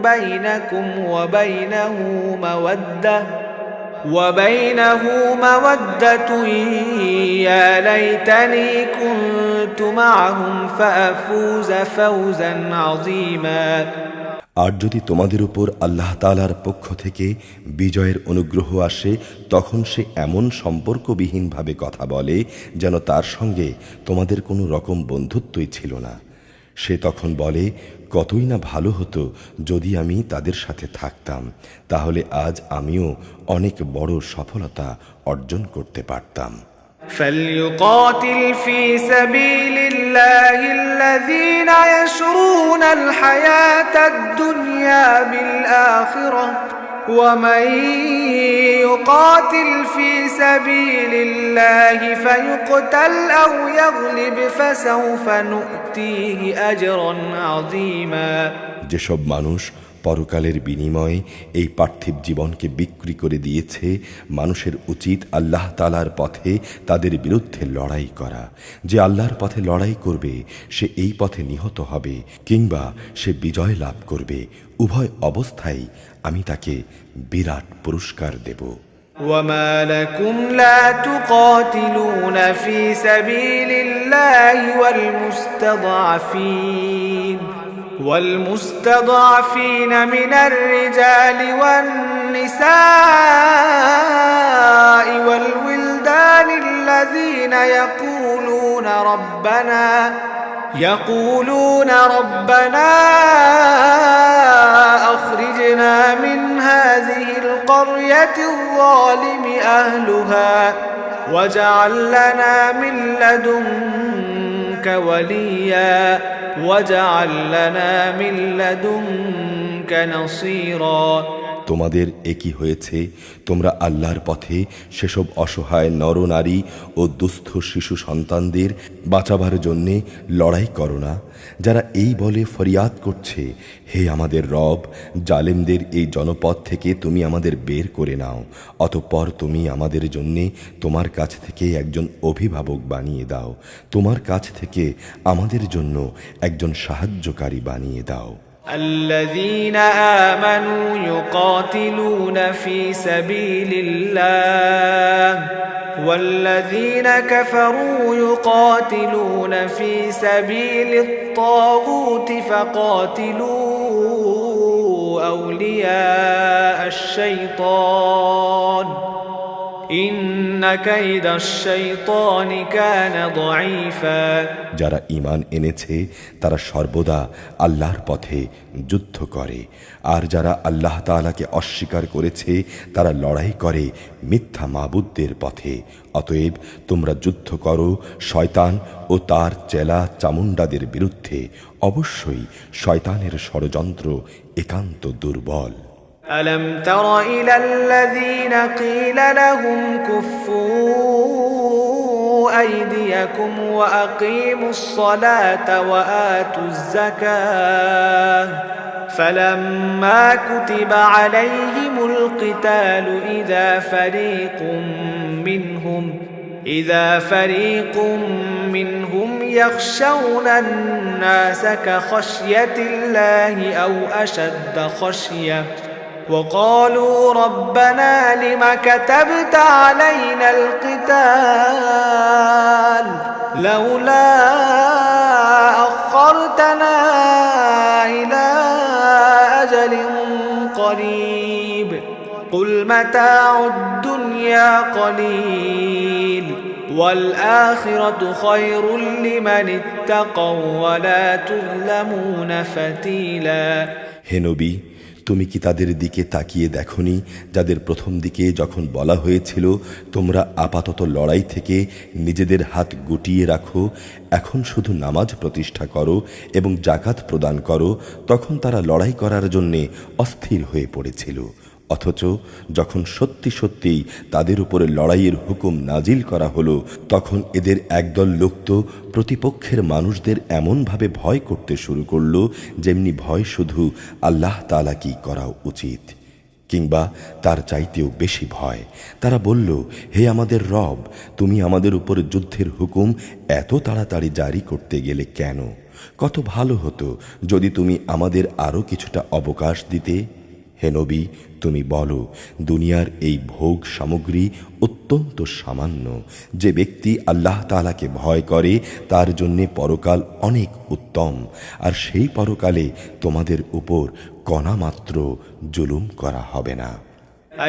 بَيْنَكُمْ وَبَيْنَهُ مَوَدَّةٌ يَا لَيْتَنِي كُنتُ مَعَهُمْ فَأَفُوزَ فَوْزًا عَظِيمًا। আর যদি তোমাদের উপর আল্লাহ তাআলার পক্ষ থেকে বিজয়ের অনুগ্রহ আসে, তখন সে এমন সম্পর্কবিহীনভাবে কথা বলে যেন তার সঙ্গে তোমাদের কোনো রকম বন্ধুত্বই ছিল না। সে তখন বলে, কতই না ভালো হতো যদি আমি তাদের সাথে থাকতাম, তাহলে আজ আমিও অনেক বড় সফলতা অর্জন করতে পারতাম। فَلْيُقَاتِلْ فِي سَبِيلِ اللَّهِ الَّذِينَ يَشْرُونَ الْحَيَاةَ الدُّنْيَا بِالْآخِرَةِ وَمَن يُقَاتِلْ فِي سَبِيلِ اللَّهِ فَيُقْتَلْ أَوْ يَغْلِبْ فَسَوْفَ نُؤْتِيهِ أَجْرًا عَظِيمًا। যেসব মানুষ পরকালের বিনিময়ে এই পার্থিব জীবনকে বিক্রি করে দিয়েছে, মানুষের উচিত আল্লাহ তাআলার পথে তাদের বিরুদ্ধে লড়াই করা। যে আল্লাহর পথে লড়াই করবে সে এই পথে নিহত হবে কিংবা সে বিজয় লাভ করবে। উভয় অবস্থায় আমি তাকে বিরাট পুরস্কার দেব। وَمَا لَكُمْ لَا تُقَاتِلُونَ فِي سَبِيلِ اللَّهِ والمستضعفين من الرجال والنساء والولدان الذين يقولون ربنا أخرجنا من هذه القرية الظالم أهلها واجعل لنا من لدنك وليا واجعل لنا من لدنك نصيرا। তোমাদের একই হয়েছে, তোমরা আল্লাহর পথে সেসব অসহায় নরনারী ও দুস্থ শিশু সন্তানদের বাঁচাবার জন্যে লড়াই করো না, যারা এই বলে ফরিয়াদ করছে, হে আমাদের রব, জালেমদের এই জনপদ থেকে তুমি আমাদের বের করে নাও, অতঃপর তুমি আমাদের জন্যে তোমার কাছ থেকে একজন অভিভাবক বানিয়ে দাও, তোমার কাছ থেকে আমাদের জন্য একজন সাহায্যকারী বানিয়ে দাও। الذين آمنوا يقاتلون في سبيل الله والذين كفروا يقاتلون في سبيل الطاغوت فقاتلوا أولياء الشيطان إن كيد الشيطان كان ضعيفا। যারা ঈমান এনেছে তারা সর্বদা আল্লাহর পথে যুদ্ধ করে, আর যারা আল্লাহ তাআলাকে অস্বীকার করেছে তারা লড়াই করে মিথ্যা মাবুদদের পথে। অতএব তোমরা যুদ্ধ করো শয়তান ও তার চেলা চামুন্ডাদের বিরুদ্ধে। অবশ্যই শয়তানের ষড়যন্ত্র একান্ত দুর্বল। ألم تر إلى الذين قيل لهم كفوا أيديكم وأقيموا الصلاة وآتوا الزكاة فلما كتب عليهم القتال إذا فريق منهم يخشون الناس كخشية الله أو أشد خشية وقالوا ربنا لم كتبت علينا القتال لولا أخرتنا إلى أجل قريب قل متاع الدنيا قليل والآخرة خير لمن اتقوا ولا تظلمون فتيلا হে নবী, তুমি কি তাদের দিকে তাকিয়ে দেখনি যাদের প্রথম দিকে যখন বলা হয়েছিল তোমরা আপাতত লড়াই থেকে নিজেদের হাত গুটিয়ে রাখো, এখন শুধু নামাজ প্রতিষ্ঠা করো এবং জাকাত প্রদান করো, তখন তারা লড়াই করার জন্যে অস্থির হয়ে পড়েছিল। অথচ যখন সত্যি সত্যিই তাদের উপরে লড়াইয়ের হুকুম নাজিল করা হলো, তখন এদের একদল লোক তো প্রতিপক্ষের মানুষদের এমনভাবে ভয় করতে শুরু করলো যেমনি ভয় শুধু আল্লাহ তাআলা কি করা উচিত, কিংবা তার চাইতেও বেশি ভয়। তারা বলল, হে আমাদের রব, তুমি আমাদের উপর যুদ্ধের হুকুম এত তাড়াতাড়ি জারি করতে গেলে কেন? কত ভালো হতো যদি তুমি আমাদের আরও কিছুটা অবকাশ দিতে। হে নবী, তুমি বলো, দুনিয়ার এই ভোগ সামগ্রী অত্যন্ত সামান্য। যে ব্যক্তি আল্লাহ তাআলাকে ভয় করে তার জন্যে পরকাল অনেক উত্তম, আর সেই পরকালে তোমাদের উপর কণামাত্র জুলুম করা হবে না।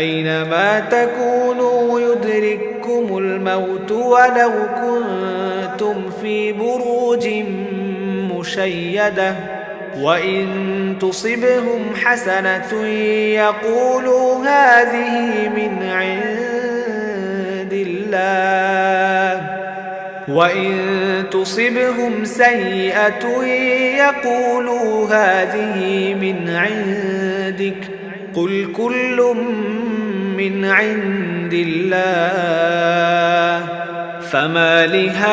أينما تكونوا يدرككم الموت ولو كنتم في بروج مشيدة وإن تصبهم حسنة يقولوا هذه من عند الله وإن تصبهم سيئة يقولوا هذه من عندك قل كل من عند الله فما لهؤلاء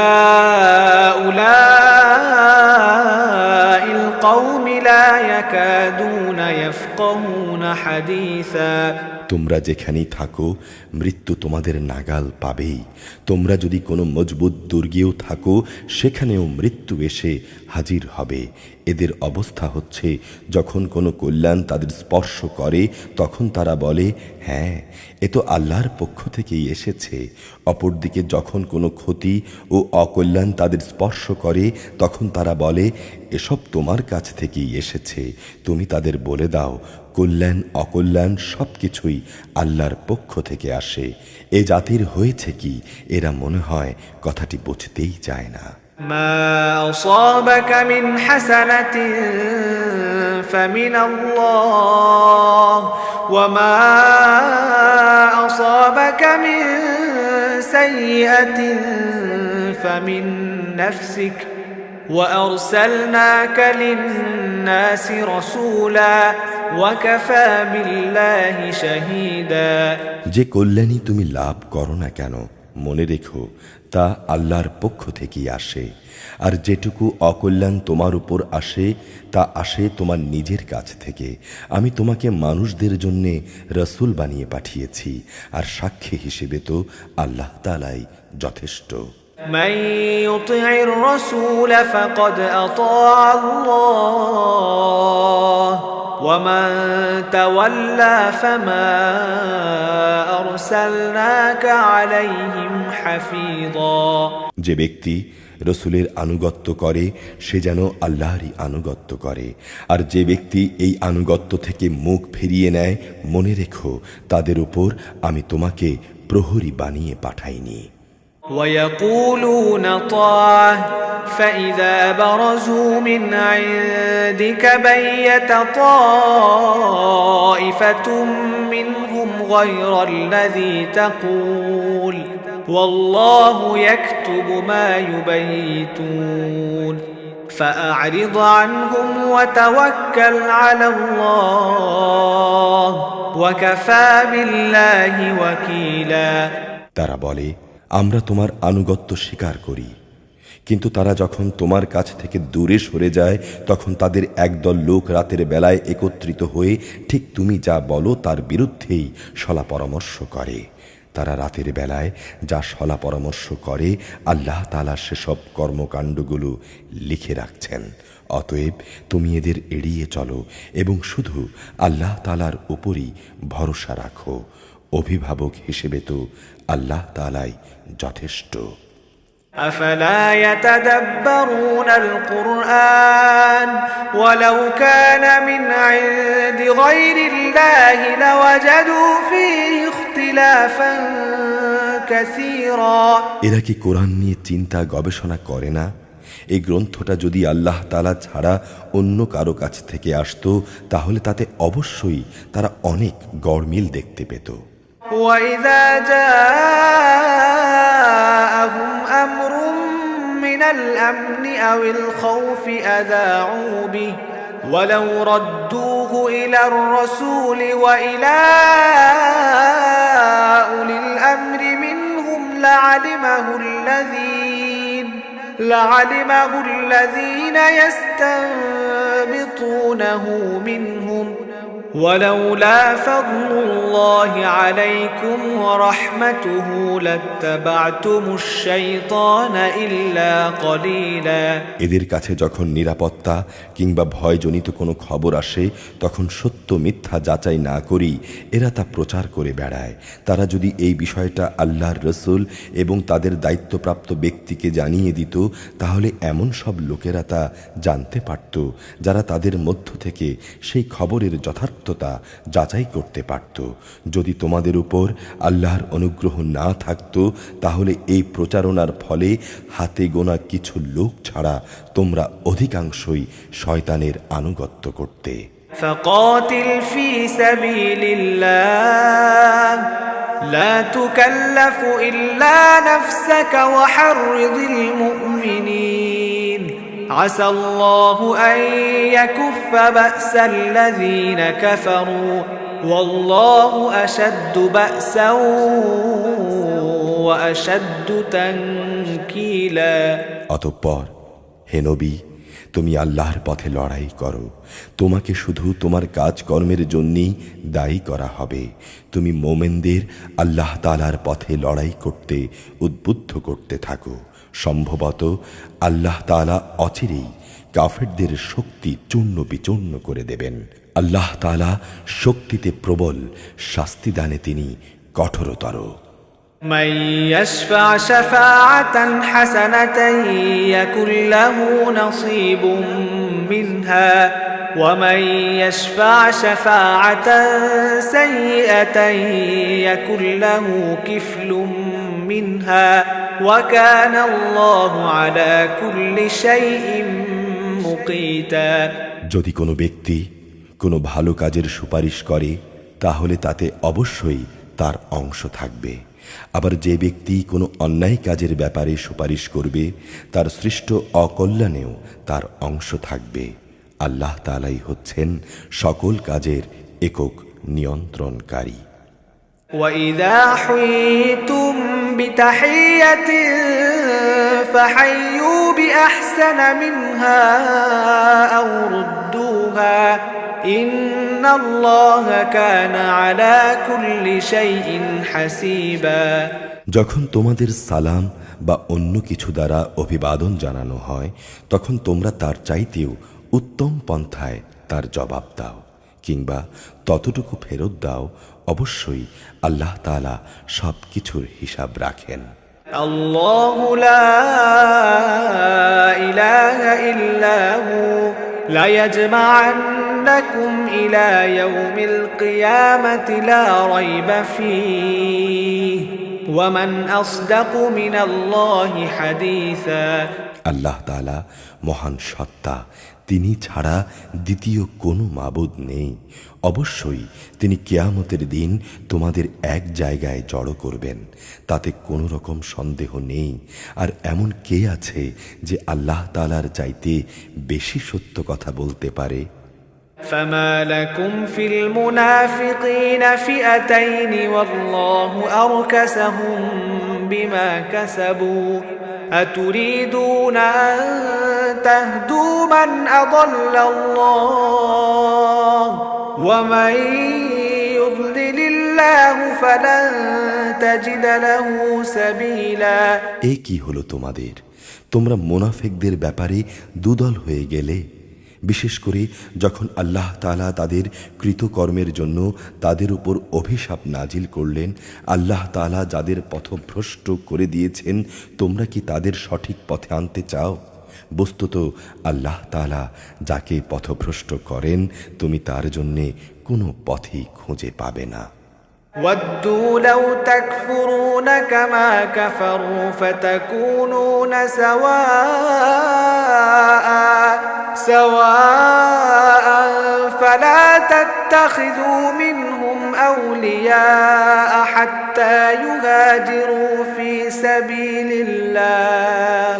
القوم لا يكادون يفقهون حديثا তোমরা যেখানেই থাকো মৃত্যু তোমাদের নাগাল পাবেই। তোমরা যদি কোনো মজবুত দুর্গেও থাকো সেখানেও মৃত্যু এসে হাজির হবে। এদের অবস্থা হচ্ছে, যখন কোনো কল্যাণ তাদের স্পর্শ করে তখন তারা বলে, হ্যাঁ, এ তো আল্লাহর পক্ষ থেকেই এসেছে। অপরদিকে যখন কোনো ক্ষতি ও অকল্যাণ তাদের স্পর্শ করে তখন তারা বলে, এসব তোমার কাছ থেকেই এসেছে। তুমি তাদের বলে দাও, কল্যাণ অকল্যাণ সব কিছুই আল্লাহর পক্ষ থেকে আসে। এ জাতির হয়েছে কি, এরা মনে হয় কথাটি বুঝতেই চায় না। ما أصابك من حسنة فمن الله وما أصابك من سيئة فمن نفسك وأرسلناك للناس رسولا وكفى بالله شهيدا যে কল্যাণী তুমি লাভ করো না কেন, মনে রেখো তা আল্লাহর পক্ষ থেকেই আসে। আর যেটুকু অকল্যাণ তোমার উপর আসে তা আসে তোমার নিজের কাছ থেকে। আমি তোমাকে মানুষদের জন্য রসুল বানিয়ে পাঠিয়েছি, আর সাক্ষী হিসেবে তো আল্লাহ তাআলাই যথেষ্ট। من يطع الرسول فقد أطاع الله ومن تولى فما أرسلناك عليهم حفيظا যে ব্যক্তি রসুলের আনুগত্য করে সে যেন আল্লাহরই আনুগত্য করে, আর যে ব্যক্তি এই আনুগত্য থেকে মুখ ফিরিয়ে নেয়, মনে রেখো তাদের উপর আমি তোমাকে প্রহরী বানিয়ে পাঠাইনি। ويقولون طاعة فإذا برزوا من عندك بيت طائفة منهم غير الذي تقول والله يكتب ما يبيتون فأعرض عنهم وتوكل على الله وكفى بالله وكيلا তারা বলে, আমরা তোমার আনুগত্য স্বীকার করি। কিন্তু তারা যখন তোমার কাছ থেকে দূরে সরে যায়, তখন তাদের একদল লোক রাতের বেলায় একত্রিত হয়ে ঠিক তুমি যা বলো তার বিরুদ্ধেই সলা পরামর্শ করে। তারা রাতের বেলায় যা সলা পরামর্শ করে, আল্লাহ তাআলা সেসব কর্মকাণ্ডগুলো লিখে রাখছেন। অতএব তুমি এদের এড়িয়ে চলো এবং শুধু আল্লাহ তাআলার উপরই ভরসা রাখো। অভিভাবক হিসেবে তো আল্লাহ তাআলাই যথেষ্ট। أفلا يتدبرون القرآن ولو كان من عند غير الله لوجدوا فيه اختلافا كثيرا এরা কি কোরআন নিয়ে চিন্তা গবেষণা করে না? এই গ্রন্থটা যদি আল্লাহ তাআলা ছাড়া অন্য কারো কাছ থেকে আসতো, তাহলে তাতে অবশ্যই তারা অনেক গড়মিল দেখতে পেত। وإذا جاءهم أمر من الأمن أو الخوف أذاعوا به ولو ردوه إلى الرسول وإلى أولي الأمر منهم لعلمه الذين يستنبطونه منهم ولولا فضل الله عليكم ورحمته لاتبعتم الشيطان إلا قليلا এদের কাছে যখন নিরাপত্তা কিংবা ভয়জনিত কোনো খবর আসে, তখন সত্য মিথ্যা যাচাই না করি এরা তা প্রচার করে বেড়ায়। তারা যদি এই বিষয়টা আল্লাহর রসুল এবং তাদের দায়িত্বপ্রাপ্ত ব্যক্তিকে জানিয়ে দিত, তাহলে এমন সব লোকেরা তা জানতে পারত যারা তাদের মধ্য থেকে সেই খবরের যথার্থতা যাচাই করতে পারত। যদি তোমাদের উপর আল্লাহর অনুগ্রহ না থাকত, তাহলে এই প্রচারণার ফলে হাতে গোনা কিছু লোক ছাড়া তোমরা অধিকাংশই শয়তানের আনুগত্য করতে। فقاتل في سبيل الله لا تكلف إلا نفسك وحرض المؤمنين عسى الله أن يكف بأس الذين كفروا والله أشد بأسا وأشد تنكيلا অতঃপর হে নবী, তুমি আল্লাহর পথে লড়াই করো। তোমাকে শুধু তোমার কাজকর্মের জন্যই দায়ী করা হবে। তুমি মোমেনদের আল্লাহ তাআলার পথে লড়াই করতে উদ্বুদ্ধ করতে থাকো। সম্ভবত আল্লাহ তাআলা অচিরেই কাফেরদের শক্তি চূর্ণ বিচূর্ণ করে দেবেন। আল্লাহ তাআলা শক্তিতে প্রবল, শাস্তিদানে তিনি কঠোরতর। من يشفع شفاعة حسنة يكن له نصيب منها ومن يشفع شفاعة سيئة يكن له كفل منها وكان الله على كل شيء مقيتا যদি কোনো ব্যক্তি কোনো ভালো কাজের সুপারিশ করে, তাহলে তাতে অবশ্যই তার অংশ থাকবে। আবার যে ব্যক্তি কোনো অন্যায় কাজের ব্যাপারে সুপারিশ করবে, তার সৃষ্ট অকল্যাণেও তার অংশ থাকবে। আল্লাহ তাআলাই হচ্ছেন সকল কাজের একক নিয়ন্ত্রণকারী। وَإِذَا حُيِّيتُم بِتَحِيَّةٍ فَحَيُّوا بِأَحْسَنَ مِنْهَا أَوْ رُدُّوهَا إِنَّ اللَّهَ كَانَ عَلَى كُلِّ شَيْءٍ حَسِيبًا যখন তোমাদের সালাম বা অন্য কিছু দ্বারা অভিবাদন জানানো হয়, তখন তোমরা তার চাইতেও উত্তম পন্থায় তার জবাব দাও কিংবা ততটুকু ফেরত দাও। অবশ্যই আল্লাহ তাআলা সব কিছুর হিসাব রাখেন। আল্লাহু লা ইলাহা ইল্লা হু লা ইয়াজমা'আন্নাকুম ইলা ইয়াউমিল কিয়ামাতি লা রাইবা ফীহি ওয়া মান আসদাকু মিনাল্লাহি হাদীসা। আল্লাহ তাআলা মহান সত্তা, তিনি ছাড়া দ্বিতীয় কোনো মাবুদ নেই। অবশ্যই তিনি কিয়ামতের দিন তোমাদের এক জায়গায় জড়ো করবেন, তাতে কোনো রকম সন্দেহ নেই। আর এমন কে আছে যে আল্লাহ তাআলার চাইতে বেশি সত্য কথা বলতে পারে? فما لكم في المنافقين فئتين والله أركسهم بما كسبوا أتريدون أن تهدوا من أضل الله ومن يضلل الله فلن تجد له سبيلا। এ কি হলো তোমাদের? তোমরা মুনাফিকদের ব্যাপারে দুদল হয়ে গেলে। বিশেষ করে যখন আল্লাহ তাআলা তাদের কৃতকর্মের জন্য তাদের উপর অভিশাপ নাজিল করলেন, আল্লাহ তাআলা যাদের পথভ্রষ্ট করে দিয়েছেন, তোমরা কি তাদের সঠিক পথে আনতে চাও? বস্তুত আল্লাহ তাআলা যাকে পথভ্রষ্ট করেন, তুমি তার জন্যে কোনো পথই খুঁজে পাবে না। وَدُّوا لَوْ تَكْفُرُونَ كَمَا كَفَرُوا فَتَكُونُونَ سَوَاءً فَلَا تَتَّخِذُوا مِنْهُمْ أَوْلِيَاءَ حَتَّى يُهَاجِرُوا فِي سَبِيلِ اللَّهِ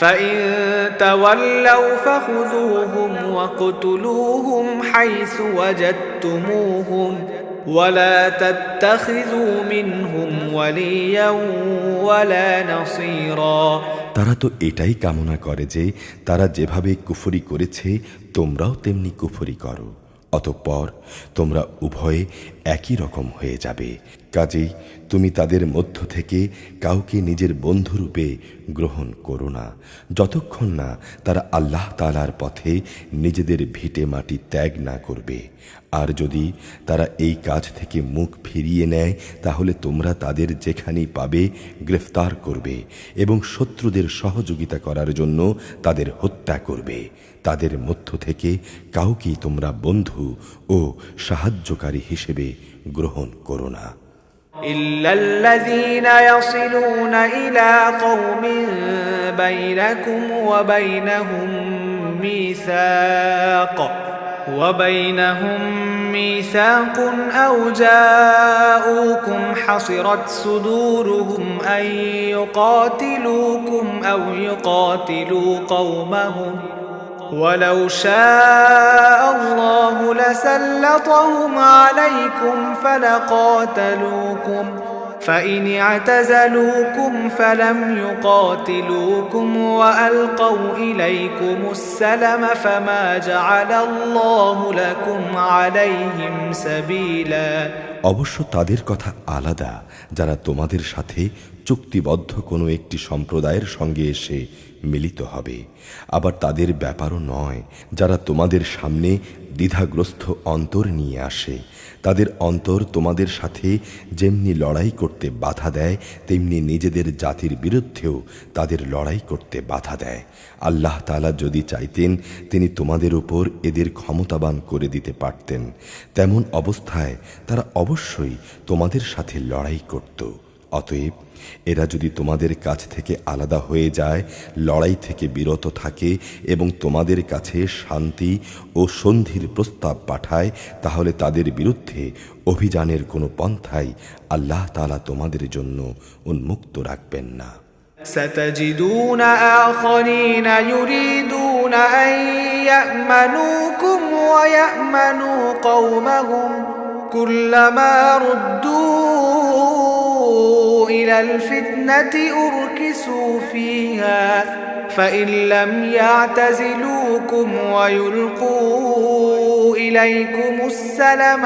فَإِن تَوَلَّوْا فَخُذُوهُمْ وَاقْتُلُوهُمْ حَيْثُ وَجَدتُّمُوهُمْ وَلَا تَتَّخِذُوا مِنْهُمْ وَلِيًّا وَلَا نَصِيرًا। তারা তো এটাই কামনা করে যে তারা যেভাবে কুফরি করেছে তোমরাও তেমনি কুফরি করো, অতঃপর তোমরা উভয়ে একই রকম হয়ে যাবে। কাজেই তুমি তাদের মধ্য থেকে কাউকে নিজের বন্ধুরূপে গ্রহণ করো না, যতক্ষণ না তারা আল্লাহ তাআলার পথে নিজেদের ভিটে মাটি ত্যাগ না করবে। আর যদি তারা এই কাজ থেকে মুখ ফিরিয়ে নেয়, তাহলে তোমরা তাদের যেখানেই পাবে গ্রেফতার করবে এবং শত্রুদের সহযোগিতা করার জন্য তাদের হত্যা করবে। তাদের মধ্য থেকে কাউকেই তোমরা বন্ধু ও সাহায্যকারী হিসেবে গ্রহণ করো না। إلا الذين يصلون إلى قوم بينكم وبينهم ميثاق أو جاءوكم حصرت صدورهم أن يقاتلوكم أو يقاتلوا قومهم ولو شاء الله لسلطهم عليكم فلقاتلوكم فإن اعتزلوكم فلم يقاتلوكم وألقوا إليكم السلم فما جعل الله لكم عليهم سبيلا। অবশ্য তাদের কথা আলাদা যারা তোমাদের সাথে চুক্তিবদ্ধ কোনো একটি সম্প্রদায়ের সঙ্গে এসে মিলিত হবে। আবার তাদের ব্যাপারও নয় যারা তোমাদের সামনে দ্বিধাগ্রস্ত অন্তর নিয়ে আসে। তাদের অন্তর তোমাদের সাথে যেমনি লড়াই করতে বাধা দেয়, তেমনি নিজেদের জাতির বিরুদ্ধেও তাদের লড়াই করতে বাধা দেয়। আল্লাহ তাআলা যদি চাইতেন তিনি তোমাদের উপর এদের ক্ষমতাবান করে দিতে পারতেন। তেমন অবস্থায় তারা অবশ্যই তোমাদের সাথে লড়াই করত। অতএব এরা যদি তোমাদের কাছ থেকে আলাদা হয়ে যায়, লড়াই থেকে বিরত থাকে এবং তোমাদের কাছে শান্তি ও সন্ধির প্রস্তাব পাঠায়, তাহলে তাদের বিরুদ্ধে অভিযানের কোনো পন্থাই আল্লাহ তাআলা তোমাদের জন্য উন্মুক্ত রাখবেন না। ستجدون آخرين يريدون أن يأمنوكم ويأمنوا قومهم كلما ردوا إلى الفتنة أركسوا فيها فإن لم يعتزلوكم ويلقوا إليكم السلم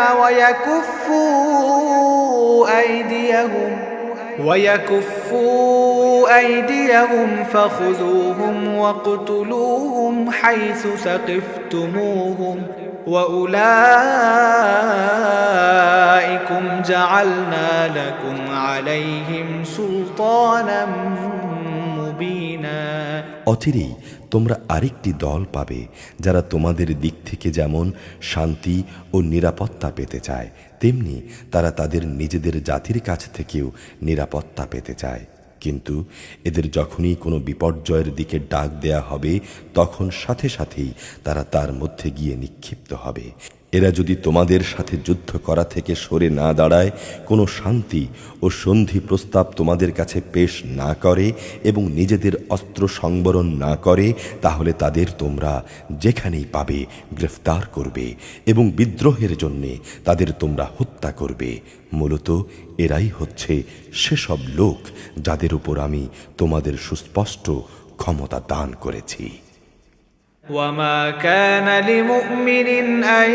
ويكفوا أيديهم فخذوهم واقتلوهم حيث ثقفتموهم وأولئكم جعلنا لكم عليهم سلطانا مبينا। অচিরেই তোমরা আরেকটি দল পাবে যারা তোমাদের দিক থেকে যেমন শান্তি ও নিরাপত্তা পেতে চায়, তেমনি তারা তাদের নিজেদের জাতির কাছ থেকেও নিরাপত্তা পেতে চায়। কিন্তু এদের যখনই কোনো বিপর্যয়ের দিকে ডাক দেয়া হবে তখন সাথে সাথেই তারা তার মধ্যে গিয়ে নিক্ষিপ্ত হবে। এরা যদি তোমাদের সাথে যুদ্ধ করা থেকে সরে না দাঁড়ায়, কোনো শান্তি ও সন্ধি প্রস্তাব তোমাদের কাছে পেশ না করে এবং নিজেদের অস্ত্র সংবরণ না করে, তাহলে তাদের তোমরা যেখানেই পাবে গ্রেফতার করবে এবং বিদ্রোহের জন্যে তাদের তোমরা হত্যা করবে। মূলত এরাই হচ্ছে সেসব লোক যাদের উপর আমি তোমাদের সুস্পষ্ট ক্ষমতা দান করেছি। وما كان لمؤمن أن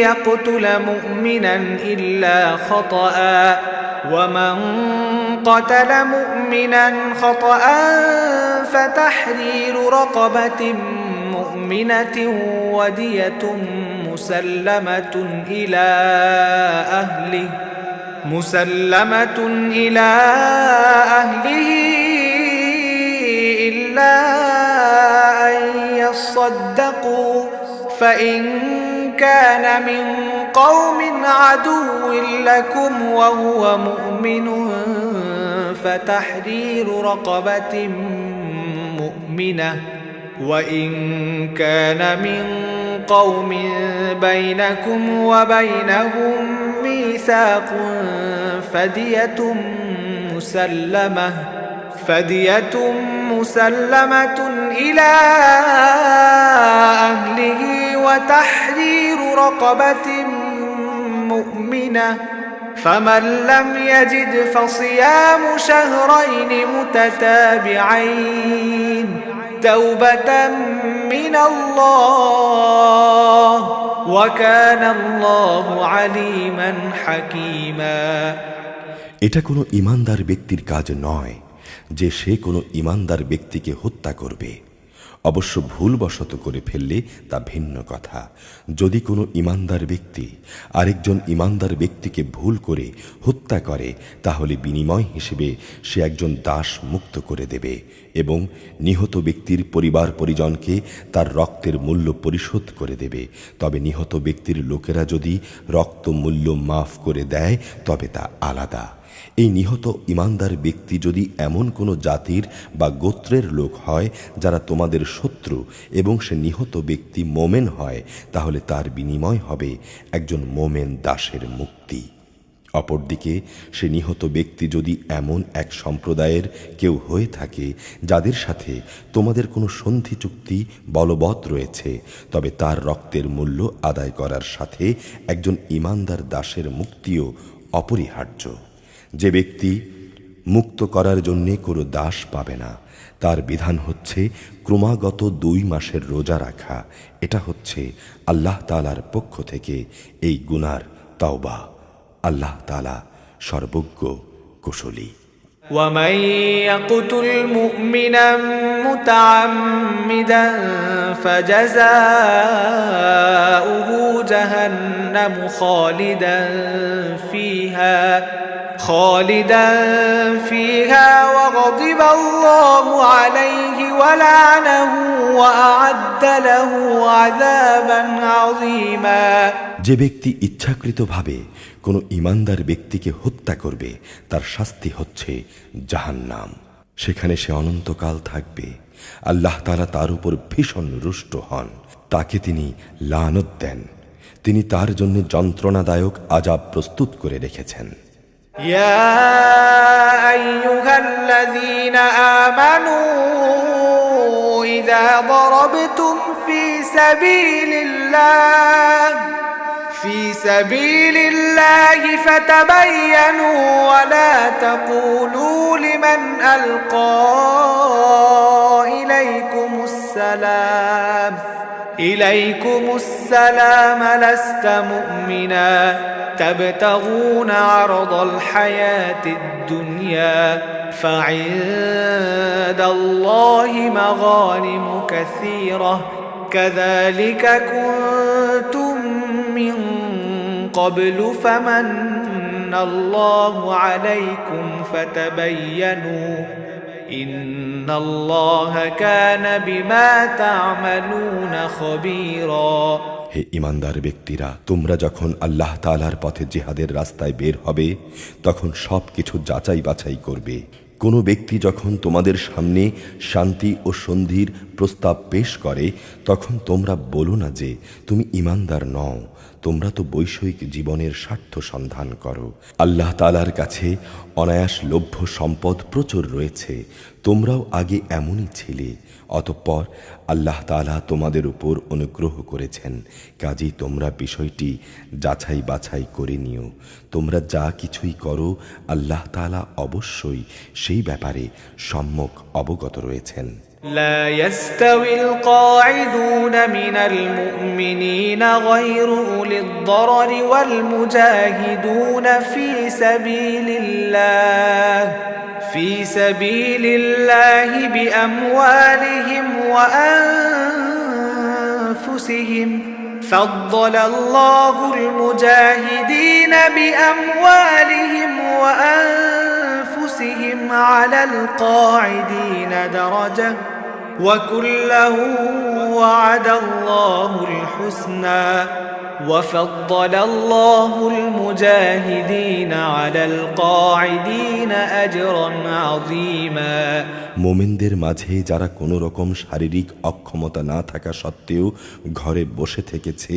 يقتل مؤمنا إلا خطأ ومن قتل مؤمنا خطأ فتحرير رقبة مؤمنة ودية مسلمة إلى أهله إلا صدقوا فإن كان من قوم عدو لكم وهو مؤمن فتحرير رقبة مؤمنة وإن كان من قوم بينكم وبينهم ميثاق فدية مسلمة إلى أهله وتحرير رقبة مؤمنة فمن لم يجد فصيام شهرين متتابعين توبة من الله وكان الله عليما حكيما। এটা কোনো ঈমানদার ব্যক্তির কাজ নয় যে সে কোনো ঈমানদার ব্যক্তিকে হত্যা করবে। অবশ্য ভুলবশত করে ফেললে তা ভিন্ন কথা। যদি কোনো ঈমানদার ব্যক্তি আরেকজন ঈমানদার ব্যক্তিকে ভুল করে হত্যা করে, তাহলে বিনিময় হিসেবে সে একজন দাস মুক্ত করে দেবে এবং নিহত ব্যক্তির পরিবার পরিজনকে তার রক্তের মূল্য পরিশোধ করে দেবে। তবে নিহত ব্যক্তির লোকেরা যদি রক্ত মূল্য মাফ করে দেয় তবে তা আলাদা। এই নিহত ঈমানদার ব্যক্তি যদি এমন কোনো জাতির বা গোত্রের লোক হয় যারা তোমাদের শত্রু এবং সে নিহত ব্যক্তি মোমেন হয়, তাহলে তার বিনিময় হবে একজন মোমেন দাসের মুক্তি। অপরদিকে সে নিহত ব্যক্তি যদি এমন এক সম্প্রদায়ের কেউ হয়ে থাকে যাদের সাথে তোমাদের কোনো সন্ধি চুক্তি বলবৎ রয়েছে, তবে তার রক্তের মূল্য আদায় করার সাথে একজন ঈমানদার দাসের মুক্তিও অপরিহার্য। যে ব্যক্তি মুক্ত করার জন্যে কোনো দাস পাবে না, তার বিধান হচ্ছে ক্রমাগত 2 মাসের রোজা রাখা। এটা হচ্ছে আল্লাহ তাআলার পক্ষ থেকে এই গুনার তাওবা। আল্লাহ তাআলা সর্বজ্ঞ কুশলী। ومن يقتل مؤمنا متعمدا فجزاؤه جهنم خالدا فيها وغضب الله عليه ولعنه وأعد له عذابا عظيما। যে ব্যক্তি ইচ্ছাকৃতভাবে কোনো ঈমানদার ব্যক্তিকে হত্যা করবে তার শাস্তি হচ্ছে জাহান্নাম, সেখানে সে অনন্তকাল থাকবে। আল্লাহ তাআলা তার উপর ভীষণ রুষ্ট হন, তাকে তিনি লানত দেন, তিনি তার জন্য যন্ত্রণাদায়ক আযাব প্রস্তুত করে রেখেছেন। يا أيها الذين آمنوا إذا ضربتم في سبيل الله فتبينوا ولا تقولوا لمن ألقى إليكم السلام لست مؤمنا تبتغون عرض الحياة الدنيا فعند الله مغانم كثيرة كذلك كنتم من قبل فمن الله عليكم فتبينوا إن الله كان بما تعملون خبيرا। হে ঈমানদার ব্যক্তিরা, তোমরা যখন আল্লাহ তাআলার পথে জিহাদের রাস্তায় বের হবে তখন সব কিছু যাচাই বাছাই করবে। কোনো ব্যক্তি যখন তোমাদের সামনে শান্তি ও সন্ধির প্রস্তাব পেশ করে তখন তোমরা বলো না যে তুমি ঈমানদার নও, তোমরা তো বৈষয়িক জীবনের স্বার্থ সন্ধান করো। আল্লাহ তাআলার কাছে অনায়াস লভ্য সম্পদ প্রচুর রয়েছে, তোমরাও আগে এমনই ছিলে, অতঃপর আল্লাহ তাআলা তোমাদের উপর অনুগ্রহ করেছেন, কাজেই তোমরা বিষয়টি যাচাই বাছাই করে নিও। তোমরা যা কিছুই করো আল্লাহ তাআলা অবশ্যই সেই ব্যাপারে সম্যক অবগত রয়েছেন। لا يستوي القاعدون من المؤمنين غير أولي الضرر والمجاهدون في سبيل الله بأموالهم وأنفسهم فضل الله المجاهدين بأموالهم وأنفسهم على القاعدين درجة وكلا وعد الله الحسنى وفضل الله المجاهدين على القاعدين أجرا عظيما মোমিনদের মাঝে যারা কোনো রকম শারীরিক অক্ষমতা না থাকা সত্ত্বেও ঘরে বসে থেকেছে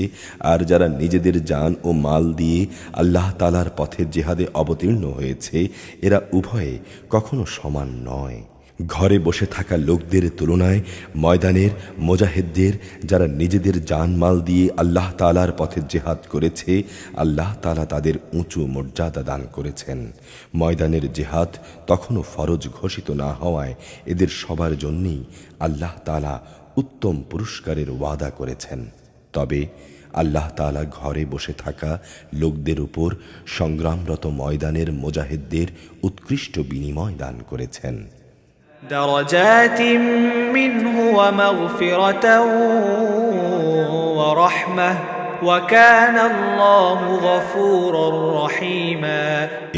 আর যারা নিজেদের জান ও মাল দিয়ে আল্লাহ তাআলার পথে জিহাদে অবতীর্ণ হয়েছে, এরা উভয়ে কখনো সমান নয়। ঘরে বসে থাকা লোকদের তুলনায় ময়দানের মুজাহিদদের যারা নিজেদের জানমাল দিয়ে আল্লাহ তাআলার পথে জিহাদ করেছে, আল্লাহ তাআলা তাদের উঁচু মর্যাদা দান করেছেন। ময়দানের জিহাদ তখনও ফরজ ঘোষিত না হওয়ায় এদের সবার জন্যই আল্লাহ তাআলা উত্তম পুরস্কারের ওয়াদা করেছেন। তবে আল্লাহ তাআলা ঘরে বসে থাকা লোকদের উপর সংগ্রামরত ময়দানের মুজাহিদদের উৎকৃষ্ট বিনিময় দান করেছেন। درجات منه ومغفرة ورحمة وكان الله غفورا رحيما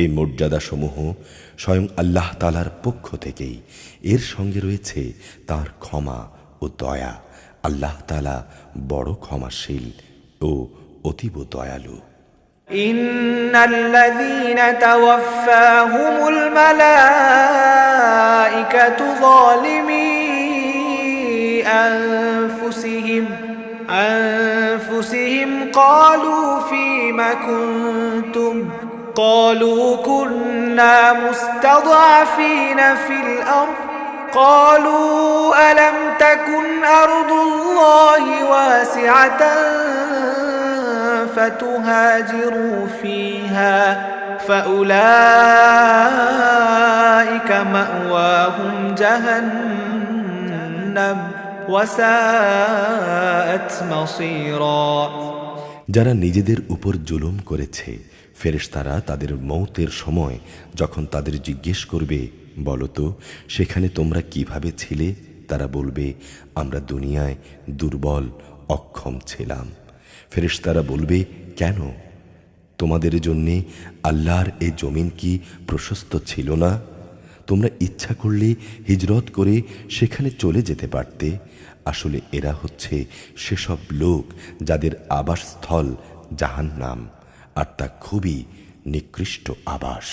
এই মর্যাদাসমূহ স্বয়ং আল্লাহ তাআলার পক্ষ থেকেই, এর সঙ্গে রয়েছে তার ক্ষমা ও দয়া। আল্লাহ তাআলা বড় ক্ষমাশীল ও অতীব দয়ালু। إن الذين توفاهم الملائكة ظالمي أنفسهم قالوا فيم كنتم قالوا كنا مستضعفين في الأرض قالوا ألم تكن أرض الله واسعة فتهاجروا فيها فأولئك مأواهم جهنم وساءت مصيرا যারা নিজেদের উপর জুলুম করেছে, ফেরেশতারা তাদের মৌতের সময় যখন তাদের জিজ্ঞেস করবে, বলতো সেখানে তোমরা কিভাবে ছিলে, তারা বলবে আমরা দুনিয়ায় দুর্বল অক্ষম ছিলাম। ফেরেশতারা বলবে, কেন? তোমাদের জন্যে আল্লাহর এ জমিন কি প্রশস্ত ছিল না? তোমরা ইচ্ছা করলে হিজরত করে সেখানে চলে যেতে পারতে। আসলে এরা হচ্ছে সেসব লোক যাদের আবাসস্থল জাহান্নাম, আর তা খুবই নিকৃষ্ট আবাস।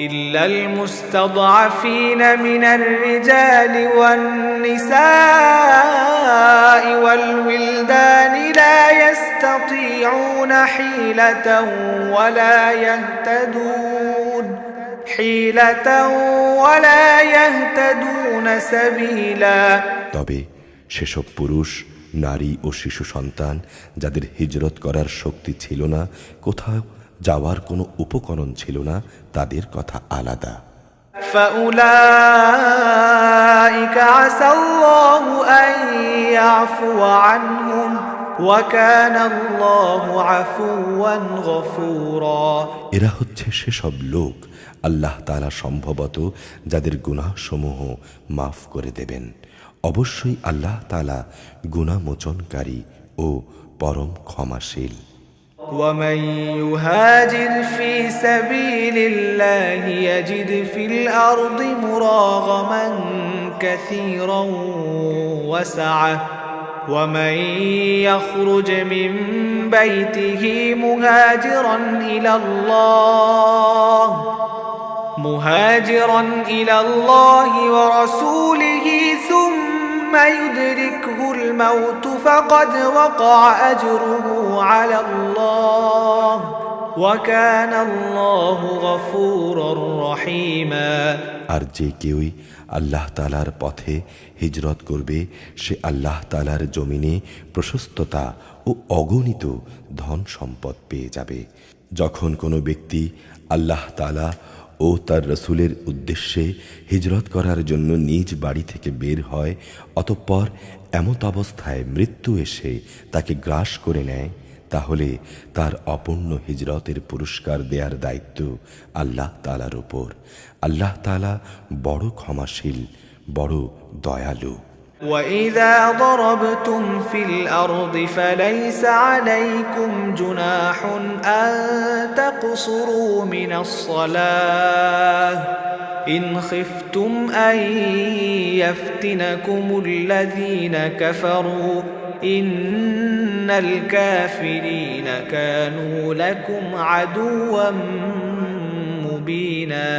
إلا المستضعفين من الرجال والنساء والولدان لا يستطيعون حيلة ولا يهتدون سبيلا তবে সেসব পুরুষ, নারী ও শিশু সন্তান যাদের হিজরত করার শক্তি ছিল না, কোথাও যাওয়ার কোনো উপকরণ ছিল না, তাদের কথা আলাদা। فأولئك عسى الله أن يعفو عنهم وكان الله عفوا غفورا এরা হচ্ছে সেসব লোক আল্লাহ তাআলা সম্ভবত যাদের গুনাহসমূহ মাফ করে দেবেন। অবশ্যই আল্লাহ তাআলা গুনাহ মোচনকারী ও পরম ক্ষমাশীল। ومن يهاجر في سبيل الله يجد في الأرض مراغما كثيرا وسعة ومن يخرج من بيته مهاجرا إلى الله ورسوله ثم يدركه الموت فقد وقع أجره على الله وكان الله غفورا رحيما আর যে কেউই আল্লাহ তাআলার পথে হিজরত করবে সে আল্লাহ তাআলার জমিনে প্রশস্ততা ও অগণিত ধন সম্পদ পেয়ে যাবে। যখন কোনো ব্যক্তি আল্লাহ তাআলা ও তার রসুলের উদ্দেশ্যে হিজরত করার জন্য নিজ বাড়ি থেকে বের হয়, অতঃপর এমত অবস্থায় মৃত্যু এসে তাকে গ্রাস করে নেয়, তাহলে তার অপূর্ণ হিজরতের পুরস্কার দেওয়ার দায়িত্ব আল্লাহ তাআলার উপর। আল্লাহ তাআলা বড় ক্ষমাশীল, বড় দয়ালু। وَإِذَا ضَرَبْتُمْ فِي الْأَرْضِ فَلَيْسَ عَلَيْكُمْ جُنَاحٌ أَن تَقْصُرُوا مِنَ الصَّلَاةِ إِنْ خِفْتُمْ أَن يَفْتِنَكُمُ الَّذِينَ كَفَرُوا إِنَّ الْكَافِرِينَ كَانُوا لَكُمْ عَدُوًّا مُبِينًا।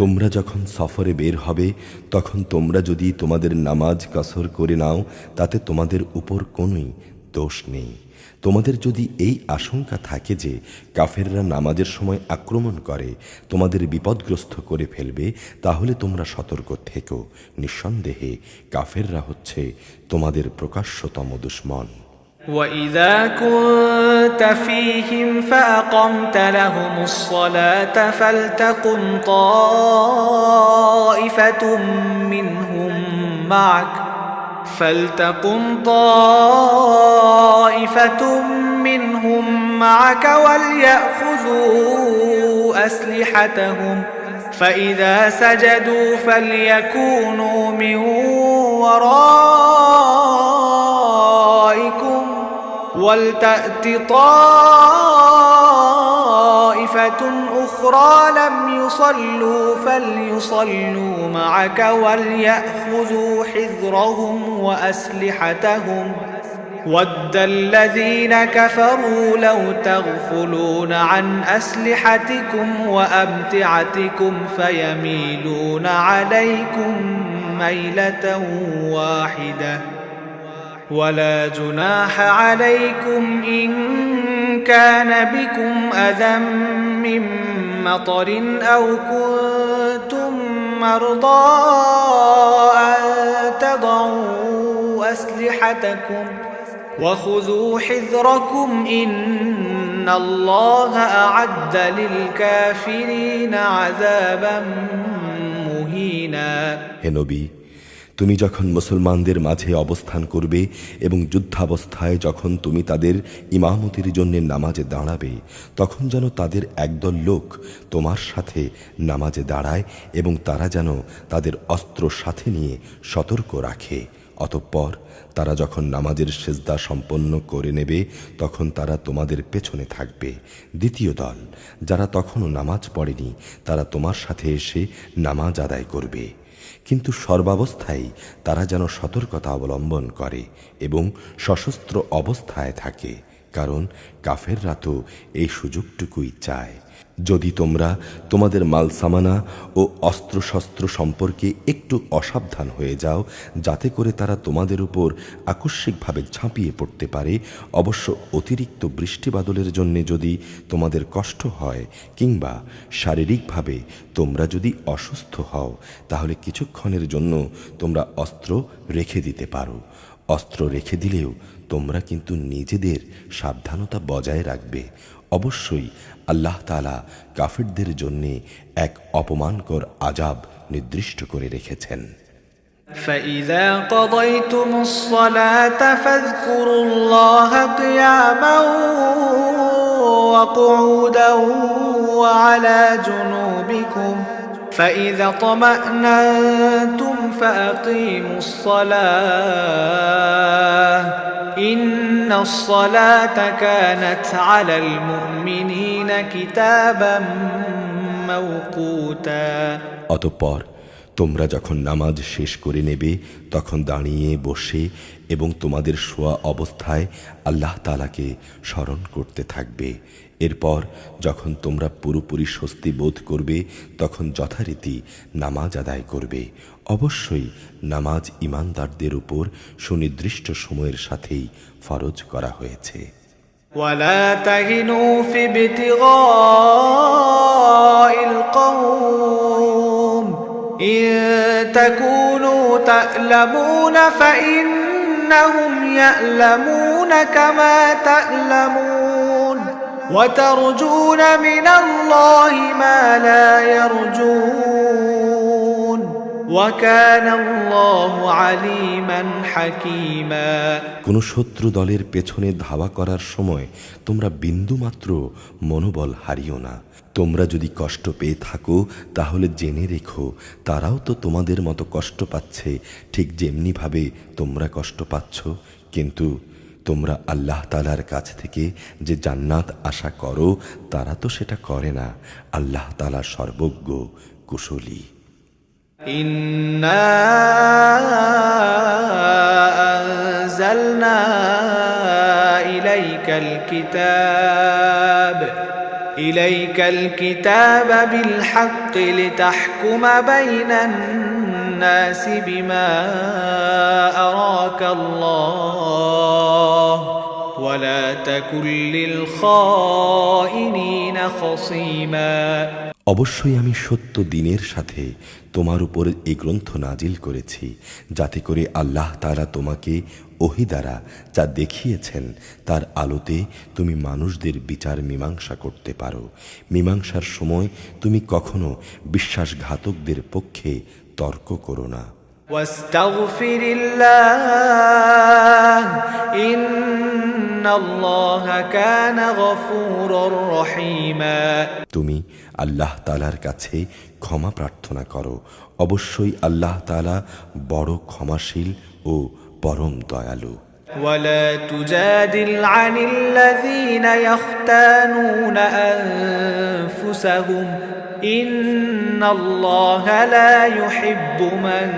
তোমরা যখন সফরে বের হবে তখন তোমরা যদি তোমাদের নামাজ কসর করে নাও তাতে তোমাদের উপর কোনোই দোষ নেই। তোমাদের যদি এই আশঙ্কা থাকে যে কাফেররা নামাজের সময় আক্রমণ করে তোমাদের বিপদগ্রস্ত করে ফেলবে, তাহলে তোমরা সতর্ক থেকো। নিঃসন্দেহে কাফেররা হচ্ছে তোমাদের প্রকাশ্যতম দুশমন। وَإِذَا كُنْتَ فِيهِمْ فَأَقَمْتَ لَهُمُ الصَّلَاةَ فَلْتَقُمْ طَائِفَةٌ مِّنْهُمْ مَعَكَ وَلْيَأْخُذُوا أَسْلِحَتَهُمْ فَإِذَا سَجَدُوا فَلْيَكُونُوا مِنْ وَرَائِكُمْ وَلْتَأْتِ طَائِفَةٌ أُخْرَى لَمْ يُصَلُّوا فَلْيُصَلُّوا مَعَكَ وَلْيَأْخُذُوا حِذْرَهُمْ وَأَسْلِحَتَهُمْ وَدَّ الَّذِينَ كَفَرُوا لَوْ تَغْفُلُونَ عَنْ أَسْلِحَتِكُمْ وَأَمْتِعَتِكُمْ فَيَمِيلُونَ عَلَيْكُمْ مَيْلَةً وَاحِدَةً وَلَا جُنَاحَ عَلَيْكُمْ إِن كَانَ بِكُمْ أَذًى مِّن مَّطَرٍ أَوْ كُنتُم مَّرْضَىٰ أَن تَضَعُوا أَسْلِحَتَكُمْ وَخُذُوا حِذْرَكُمْ إِنَّ اللَّهَ أَعَدَّ لِلْكَافِرِينَ عَذَابًا مُّهِينًا। হে নবী, তুমি যখন মুসলমানদের মাঝে অবস্থান করবে এবং যুদ্ধাবস্থায় যখন তুমি তাদের ইমামতির জন্য নামাজে দাঁড়াবে, তখন যেন তাদের একদল লোক তোমার সাথে নামাজে দাঁড়ায় এবং তারা যেন তাদের অস্ত্র সাথে নিয়ে সতর্ক রাখে। অতঃপর তারা যখন নামাজের সিজদা সম্পন্ন করে নেবে তখন তারা তোমাদের পেছনে থাকবে। দ্বিতীয় দল, যারা তখনও নামাজ পড়েনি, তারা তোমার সাথে এসে নামাজ আদায় করবে, কিন্তু সর্বাবস্থায় তারা যেন সতর্কতা অবলম্বন করে এবং সশস্ত্র অবস্থায় থাকে, কারণ কাফেররা তো এই সুযোগটুকুই চায়। যদি তোমরা তোমাদের মালসামানা ও অস্ত্রশস্ত্র সম্পর্কে একটু অসাবধান হয়ে যাও যাতে করে তারা তোমাদের উপর আকস্মিকভাবে ঝাঁপিয়ে পড়তে পারে, অবশ্য অতিরিক্ত বৃষ্টিবাদলের জন্য যদি তোমাদের কষ্ট হয় কিংবা শারীরিকভাবে তোমরা যদি অসুস্থ হও, তাহলে কিছুক্ষণের জন্য তোমরা অস্ত্র রেখে দিতে পারো। অস্ত্র রেখে দিলেও তোমরা কিন্তু নিজেদের সাবধানতা বজায় রাখবে। অবশ্যই আল্লাহ তাআলা কাফিরদের জন্য এক অপমানকর আযাব নির্দিষ্ট করে রেখেছেন। فَإِذَا قَضَيْتُمُ الصَّلَاةَ فَاذْكُرُوا اللَّهَ قِيَامًا وَقُعُودًا وَعَلَى جُنُوبِكُمْ فَإِذَا اطْمَأْنَنتُمْ فَأَقِيمُوا الصَّلَاةَ إِنَّ الصَّلَاةَ كَانَتْ عَلَى الْمُؤْمِنِينَ كِتَابًا مَّوْقُوتًا। অতঃপর তোমরা যখন নামাজ শেষ করে নেবে তখন দাঁড়িয়ে বসে এবং তোমাদের শোয়া অবস্থায় আল্লাহ তাআলাকে স্মরণ করতে থাকবে। এরপর যখন তোমরা পুরোপুরি স্বস্তি বোধ করবে তখন যথারীতি নামাজ আদায় করবে। অবশ্যই নামাজ ঈমানদারদের উপর সুনির্দিষ্ট সময়ের সাথেই ফরজ করা হয়েছে। ولا تهنوا في ابتغاء القوم إن تكونوا تألمون فإنهم يألمون كما تألمون وترجون من الله ما لا يرجون وكان الله عليما حكيما। কোন শত্রু দলের পেছনে ধাওয়া করার সময় তোমরা বিন্দুমাত্র মনোবল হারিও না। তোমরা যদি কষ্ট পেয়ে থাকো তাহলে জেনে রেখো তারাও তো তোমাদের মতো কষ্ট পাচ্ছে, ঠিক যেমনিভাবে তোমরা কষ্ট পাচ্ছ। কিন্তু তোমরা আল্লাহ তাআলার কাছ থেকে যে জান্নাত আশা করো তারা তো সেটা করে না। আল্লাহ তাআলা সর্বজ্ঞ, কুশলী। إنا أنزلنا إليك الكتاب بالحق لتحكم بين الناس بما أراك الله ولا تكن للخائنين خصيما। অবশ্যই আমি সত্য দিনের সাথে তোমার উপর এই গ্রন্থ নাজিল করেছি যাতে করে আল্লাহ তাআলা তোমাকে ওহী দ্বারা যা দেখিয়েছেন তার আলোতে তুমি মানুষদের বিচার মীমাংসা করতে পারো। মীমাংসার সময় তুমি কখনো বিশ্বাসঘাতকদের পক্ষে তর্ক করো না। ওয়াস্তাগফিরিল্লাহ ইন্নাল্লাহা কানা গফুরুর রহিমা। তুমি আল্লাহ তাআলার কাছে ক্ষমা প্রার্থনা করো। অবশ্যই আল্লাহ তাআলা বড় ক্ষমাশীল ও পরম দয়ালু। ولا تجادل عن الذين يختانون أنفسهم إن الله لا يحب من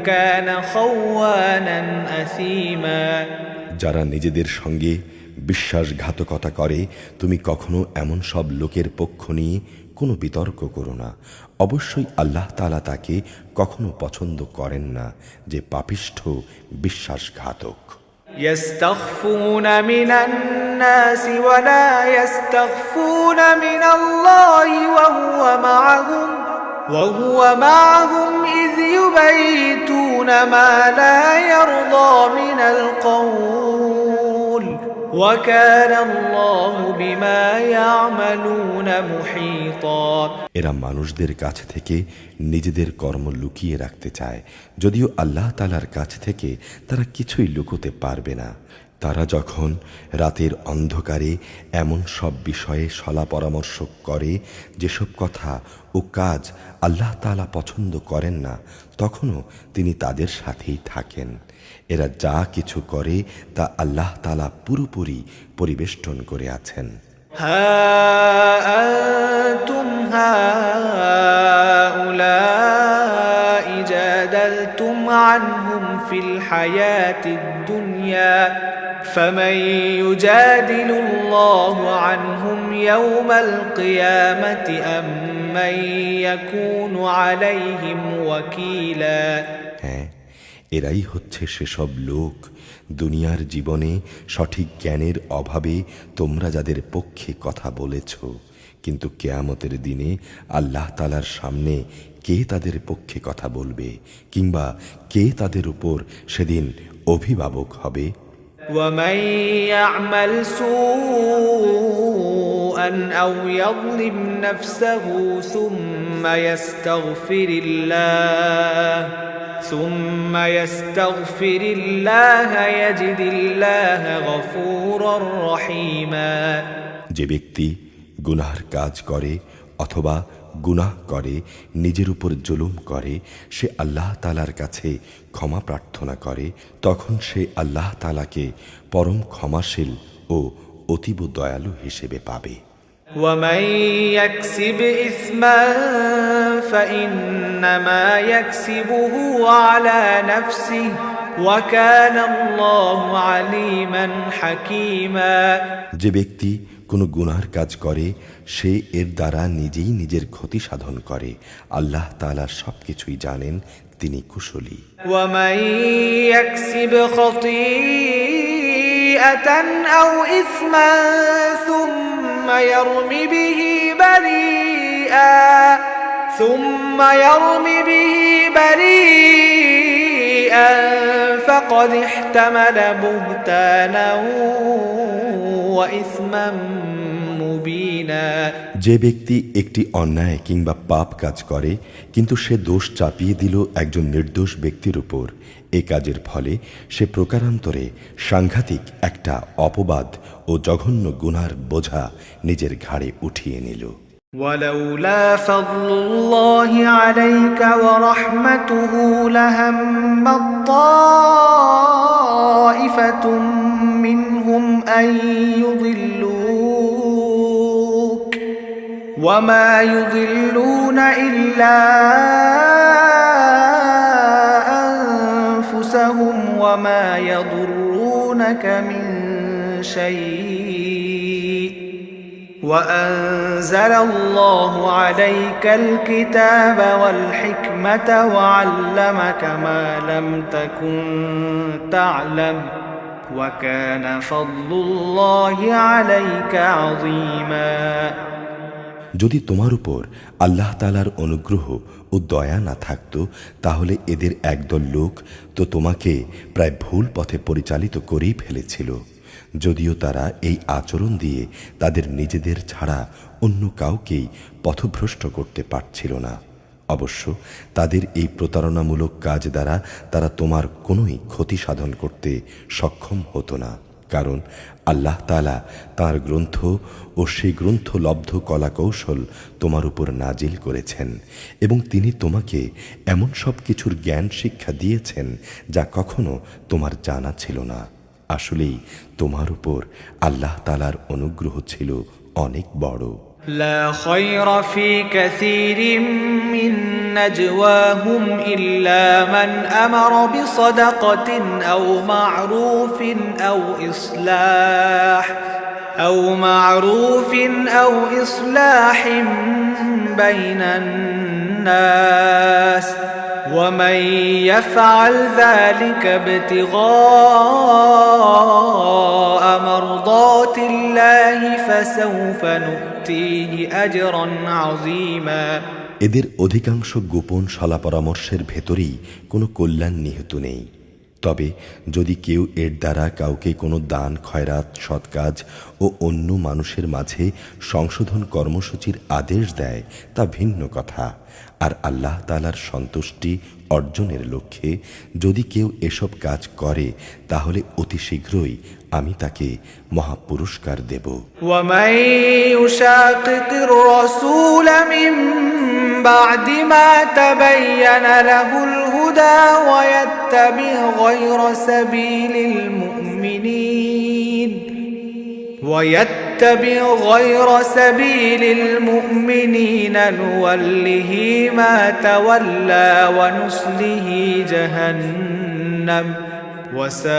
كان خوانا أثيما। যারা নিজেদের সঙ্গে বিশ্বাসঘাতকতা করে তুমি কখনো এমন সব লোকের পক্ষ নিয়ে কোনো বিতর্ক করো না। অবশ্যই আল্লাহ তাআলা তাকে কখনো পছন্দ করেন না যে পাপিষ্ঠ বিশ্বাসঘাতক। يستخفون من الناس ولا يستخفون من الله وهو معهم إذ يبيتون ما لا يرضى من القول وكان الله بما يعملون محيطا। এরা মানুষদের কাছ থেকে নিজেদের কর্ম লুকিয়ে রাখতে চায়, যদিও আল্লাহ তাআলার কাছ থেকে তারা কিছুই লুকোতে পারবে না। তারা যখন রাতের অন্ধকারে এমন সব বিষয়ে সলা পরামর্শ করে যেসব কথা ও কাজ আল্লাহ তাআলা পছন্দ করেন না, তখনও তিনি তাদের সাথেই থাকেন। এরা যা কিছু করে তা আল্লাহ তাআলা পুরোপুরি পরিবেষ্টন করে আছেন। হা আনতুম হাউলাই জাদালতুম আনহুম ফিল হায়াতিদ দুনিয়া فمن يجادل الله عنهم يوم القيامة أم من يكون عليهم وكيلا। হ্যাঁ, এরাই হচ্ছে সেসব লোক দুনিয়ার জীবনে সঠিক জ্ঞানের অভাবে তোমরা যাদের পক্ষে কথা বলেছ, কিন্তু কিয়ামতের দিনে আল্লাহ তাআলার সামনে কে তাদের পক্ষে কথা বলবে কিংবা কে তাদের উপর সেদিন অভিভাবক হবে। ومن يعمل سوءا أو يظلم نفسه ثم يستغفر الله يجد الله غفورا رحيما। যে ব্যক্তি গুনাহর কাজ করে অথবা গুনাহ করে, নিজের উপর জুলুম করে, সে আল্লাহ তাআলার কাছে ক্ষমা প্রার্থনা করে, তখন সে আল্লাহ তাআলাকে পরম ক্ষমাশীল ও অতীব দয়ালু হিসেবে পাবে। ومن يكسب إثما فإنما يكسبه على نفسه وكان الله عليما حكيما। যে ব্যক্তি কোনো গুনার কাজ করে সে এর দ্বারা নিজেই নিজের ক্ষতি সাধন করে। আল্লাহ তাআলা সবকিছুই জানেন, তিনি কুশলী। ومن يكسب خطيئة أو إثما ثم يرم به بريئا فقد احتمل بهتانا وإثما মুবিনা। যে ব্যক্তি একটি অন্যায় কিংবা পাপ কাজ করে কিন্তু সে দোষ চাপিয়ে দিল একজন নির্দোষ ব্যক্তির উপর, এ কাজের ফলে সে প্রকারান্তরে সাংঘাতিক একটা অপবাদ ও জঘন্য গুনার বোঝা নিজের ঘাড়ে উঠিয়ে নিল। ولولا فضل الله عليك ورحمته لهم طائفة منهم أن يضلوك وما يضلون إلا أنفسهم وما يضرونك من شيء وأنزل الله عليك الكتاب والحكمة وعلمك ما لم تكن تعلم وكان فضل الله عليك عظيما। যদি তোমার উপর আল্লাহ তাআলার অনুগ্রহ ও দয়া না থাকত তাহলে এদের একদল লোক তো তোমাকে প্রায় ভুল পথে পরিচালিত করেই ফেলেছিল, যদিও তারা এই আচরণ দিয়ে তাদের নিজেদের ছাড়া অন্য কাউকেই পথভ্রষ্ট করতে পারছিল না। অবশ্য তাদের এই প্রতারণামূলক কাজ দ্বারা তারা তোমার কোনোই ক্ষতি সাধন করতে সক্ষম হতো না, কারণ আল্লাহ তাআলা তাঁর গ্রন্থ ও সেই গ্রন্থলব্ধ কলাকৌশল তোমার উপর নাজিল করেছেন এবং তিনি তোমাকে এমন সব কিছুর জ্ঞান শিক্ষা দিয়েছেন যা কখনো তোমার জানা ছিল না। আসলেই তোমার উপর আল্লাহ তাআলার অনুগ্রহ ছিল অনেক বড়। لا خير في كثير من نجواهم إلا من أمر بصدقة أو معروف أو إصلاح بين الناس ومن يفعل ذلك ابتغاء مرضات الله فسوف نؤتيه أجرا عظيما। এদের অধিকাংশ গোপন সলা পরামর্শের ভেতরেই কোনো কল্যাণ নিহিত নেই, তবে যদি কেউ এর দ্বারা কাউকে কোনো দান খয়রাত সৎকাজ ও অন্য মানুষের মাঝে সংশোধন কর্মসূচির আদেশ দেয় তা ভিন্ন কথা। আর আল্লাহ তাআলার সন্তুষ্টি অর্জনের লক্ষ্যে যদি কেউ এসব কাজ করে তাহলে অতি শীঘ্রই আমি তাকে মহাপুরস্কার দেব। ومن يشاقق الرسول من بعد ما تبين له الهدى ويتبع غير سبيل المؤمنين نوله ما تولى ونصله جهنم وساءت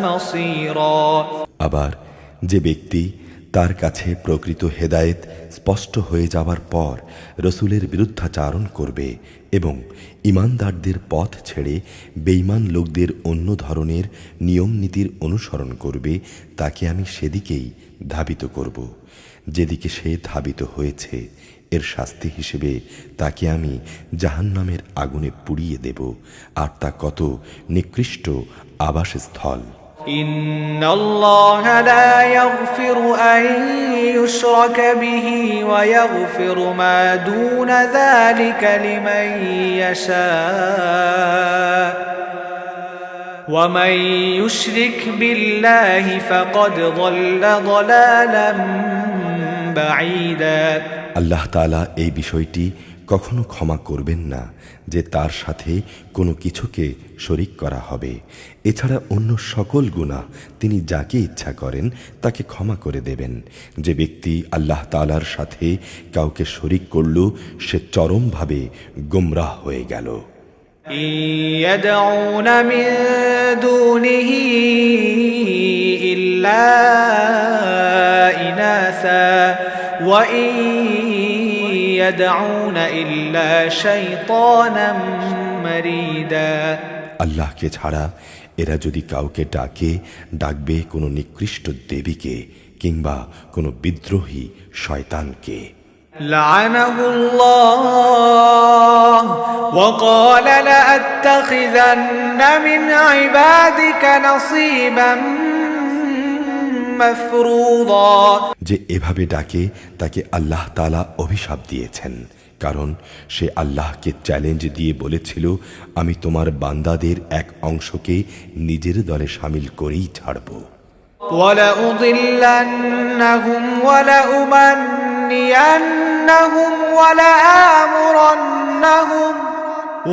مصيرا। আবার যে ব্যক্তি তার কাছে প্রকৃত হেদায়েত স্পষ্ট হয়ে যাবার পর রসুলের বিরুদ্ধাচারণ করবে এবং ঈমানদারদের পথ ছেড়ে বেঈমান লোকদের অন্য ধরনের নিয়ম নীতির অনুসরণ করবে, তাকে আমি সেদিকেই ধাবিত করব যেদিকে সে ধাবিত হয়েছে। এর শাস্তি হিসেবে তাকে আমি জাহান্নামের আগুনে পুড়িয়ে দেব, আর তা কত নিকৃষ্ট আবাসস্থল। إن الله لا يغفر أن يشرك به ويغفر ما دون ذلك لمن يشاء ومن يشرك بالله فقد ضل ضلالا بعيدا। আল্লাহ তাআলা এই বিষয়টি কখনো ক্ষমা করবেন না যে তার সাথে কোনো কিছুকে শরিক করা হবে। এছাড়া অন্য সকল গুনাহ তিনি যাকে ইচ্ছা করেন তাকে ক্ষমা করে দেবেন। যে ব্যক্তি আল্লাহ তাআলার সাথে কাউকে শরিক করল সে চরমভাবে গোমরাহ হয়ে গেল। يدعون من دونه إلا إناثا وإن يدعون إلا شيطانا مريدا। আল্লাহকে ছাড়া এরা যদি কাউকে ডাকে, ডাকবে কোনো নিকৃষ্ট দেবীকে কিংবা কোনো বিদ্রোহী শয়তানকে। لعنه الله وقال لأتخذن من عبادك نصيبا مفروضا। যে এভাবে ডাকে তাকে আল্লাহ তাআলা অভিশাপ দিয়েছেন, কারণ সে আল্লাহকে চ্যালেঞ্জ দিয়ে বলেছিল, আমি তোমার বান্দাদের এক অংশকে নিজের দলে শামিল করেই ছাড়ব। وَلَأُضِلَّنَّهُمْ وَلَأُمَنِّيَنَّهُمْ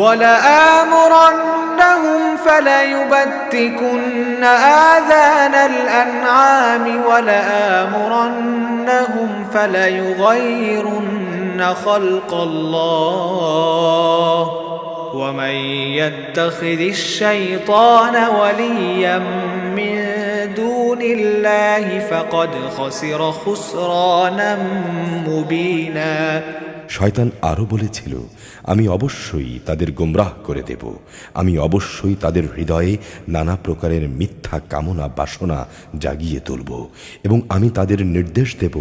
وَلَآمُرَنَّهُمْ فَلَيُبَتِّكُنَّ آذَانَ الْأَنْعَامِ وَلَآمُرَنَّهُمْ فَلَيُغَيِّرُنَّ خَلْقَ اللَّهِ وَمَن يَتَّخِذِ الشَّيْطَانَ وَلِيًّا مِّن دُونِ اللَّهِ فَقَدْ خَسِرَ خُسْرَانًا مُّبِينًا। শয়তান আরো বলেছিল, আমি অবশ্যই তাদের গোমরাহ করে দেব, আমি অবশ্যই তাদের হৃদয়ে নানা প্রকারের মিথ্যা কামনা বাসনা জাগিয়ে তুলব এবং আমি তাদের নির্দেশ দেব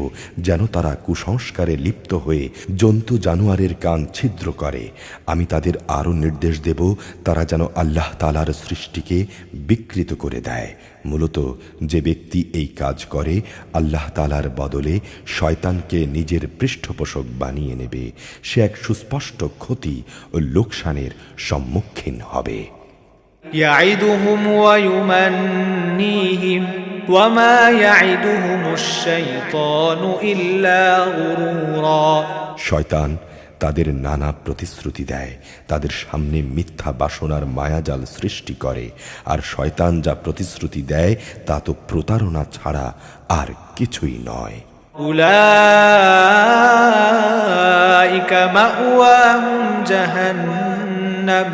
যেন তারা কুসংস্কারে লিপ্ত হয়ে জন্তু জানোয়ারের কান ছিদ্র করে। আমি তাদের আরো নির্দেশ দেব তারা যেন আল্লাহ তাআলার সৃষ্টিকে বিকৃত করে দেয়। মূলত যে ব্যক্তি এই কাজ করে আল্লাহ তাআলার বদলে শয়তানকে নিজের পৃষ্ঠপোষক বানিয়ে নেবে, সে এক সুস্পষ্ট ক্ষতি ও লোকসানের সম্মুখীন হবে। يعدهم ويمنيهم وما يعدهم الشيطان إلا غرورا। শয়তান তাদের নানা প্রতিশ্রুতি দেয়, তাদের সামনে মিথ্যা বাসনার মায়াজাল সৃষ্টি করে, আর শয়তান যা প্রতিশ্রুতি দেয় তা তো প্রতারণা ছাড়া আর কিছুই নয়। أولئك مأواهم جهنم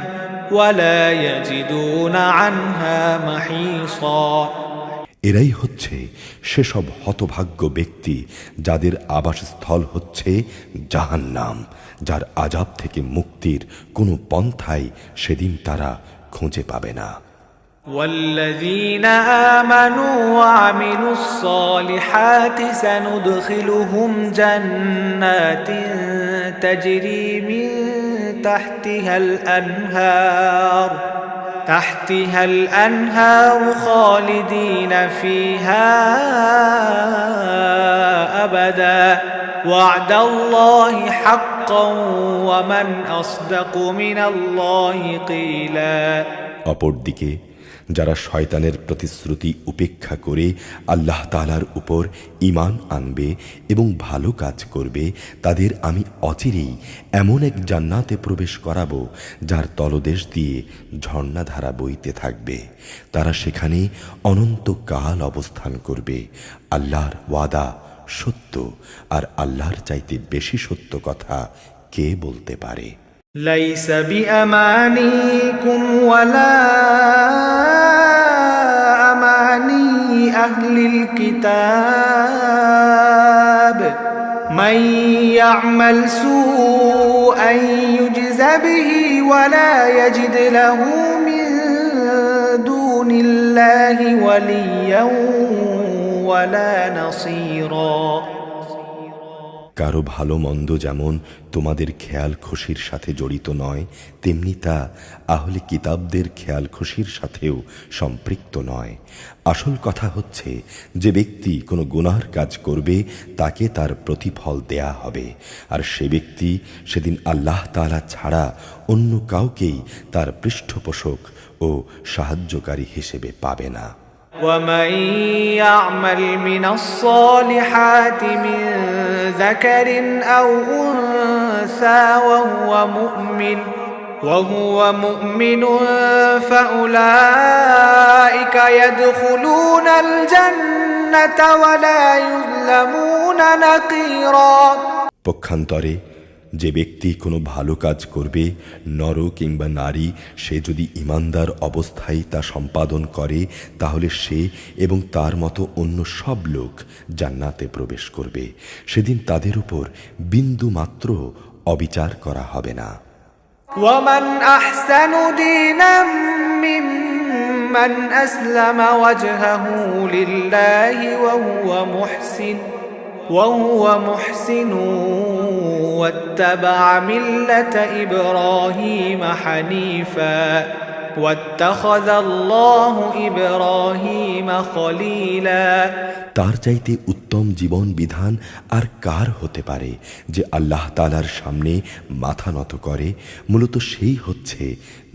ولا يجدون عنها محيصا। এরাই হচ্ছে সেসব হতভাগ্য ব্যক্তি যাদের আবাসস্থল হচ্ছে জাহান্নাম, যার আযাব থেকে মুক্তির কোনো পন্থাই সেদিন তারা খুঁজে পাবে না। والذين آمنوا وعملوا الصالحات سندخلهم جنات تجري من تحتها الأنهار خالدين فيها أبدا وعد الله حقا ومن أصدق من الله قيلا। অপরদিকে যারা শয়তানের প্রতিশ্রুতি উপেক্ষা করে আল্লাহ তাআলার উপর ঈমান আনবে এবং ভালো কাজ করবে, তাদের আমি অচিরেই এমন এক জান্নাতে প্রবেশ করাবো যার তলদেশ দিয়ে ঝর্ণাধারা বইতে থাকবে। তারা সেখানে অনন্তকাল অবস্থান করবে। আল্লাহর ওয়াদা সত্য, আর আল্লাহর চাইতে বেশি সত্য কথা কে বলতে পারে? ليس بأمانيكم ولا أماني أهل الكتاب من يعمل سوءا يجز به ولا يجد له من دون الله وليا ولا نصيرا। কারো ভালো মন্দ যেমন তোমাদের খেয়াল খুশির সাথে জড়িত নয়, তেমনি তা আহলে কিতাবদের খেয়াল খুশির সাথেও সম্পৃক্ত নয়। আসল কথা হচ্ছে, যে ব্যক্তি কোনো গুনাহর কাজ করবে তাকে তার প্রতিফল দেয়া হবে, আর সে ব্যক্তি সেদিন আল্লাহ তাআলা ছাড়া অন্য কাউকেই তার পৃষ্ঠপোষক ও সাহায্যকারী হিসেবে পাবে না। ومن يعمل من الصالحات من ذكر أو أنثى وهو مؤمن فأولئك يدخلون الجنة ولا يظلمون نقيرا। পক্ষান্তরে যে ব্যক্তি কোনো ভালো কাজ করবে, নর কিংবা নারী, সে যদি ঈমানদার অবস্থায় তা সম্পাদন করে, তাহলে সে এবং তার মতো অন্য সব লোক জান্নাতে প্রবেশ করবে। সেদিন তাদের উপর বিন্দু মাত্র অবিচার করা হবে না। ومن أحسن دينا ممن أسلم وجهه لله وهو محسن واتبع ملة إبراهيم حنيفا واتخذ الله إبراهيم خليلا। তার চাইতে উত্তম জীবন বিধান আর কার হতে পারে যে আল্লাহ তাআলার সামনে মাথা নত করে? মূলত সেই হচ্ছে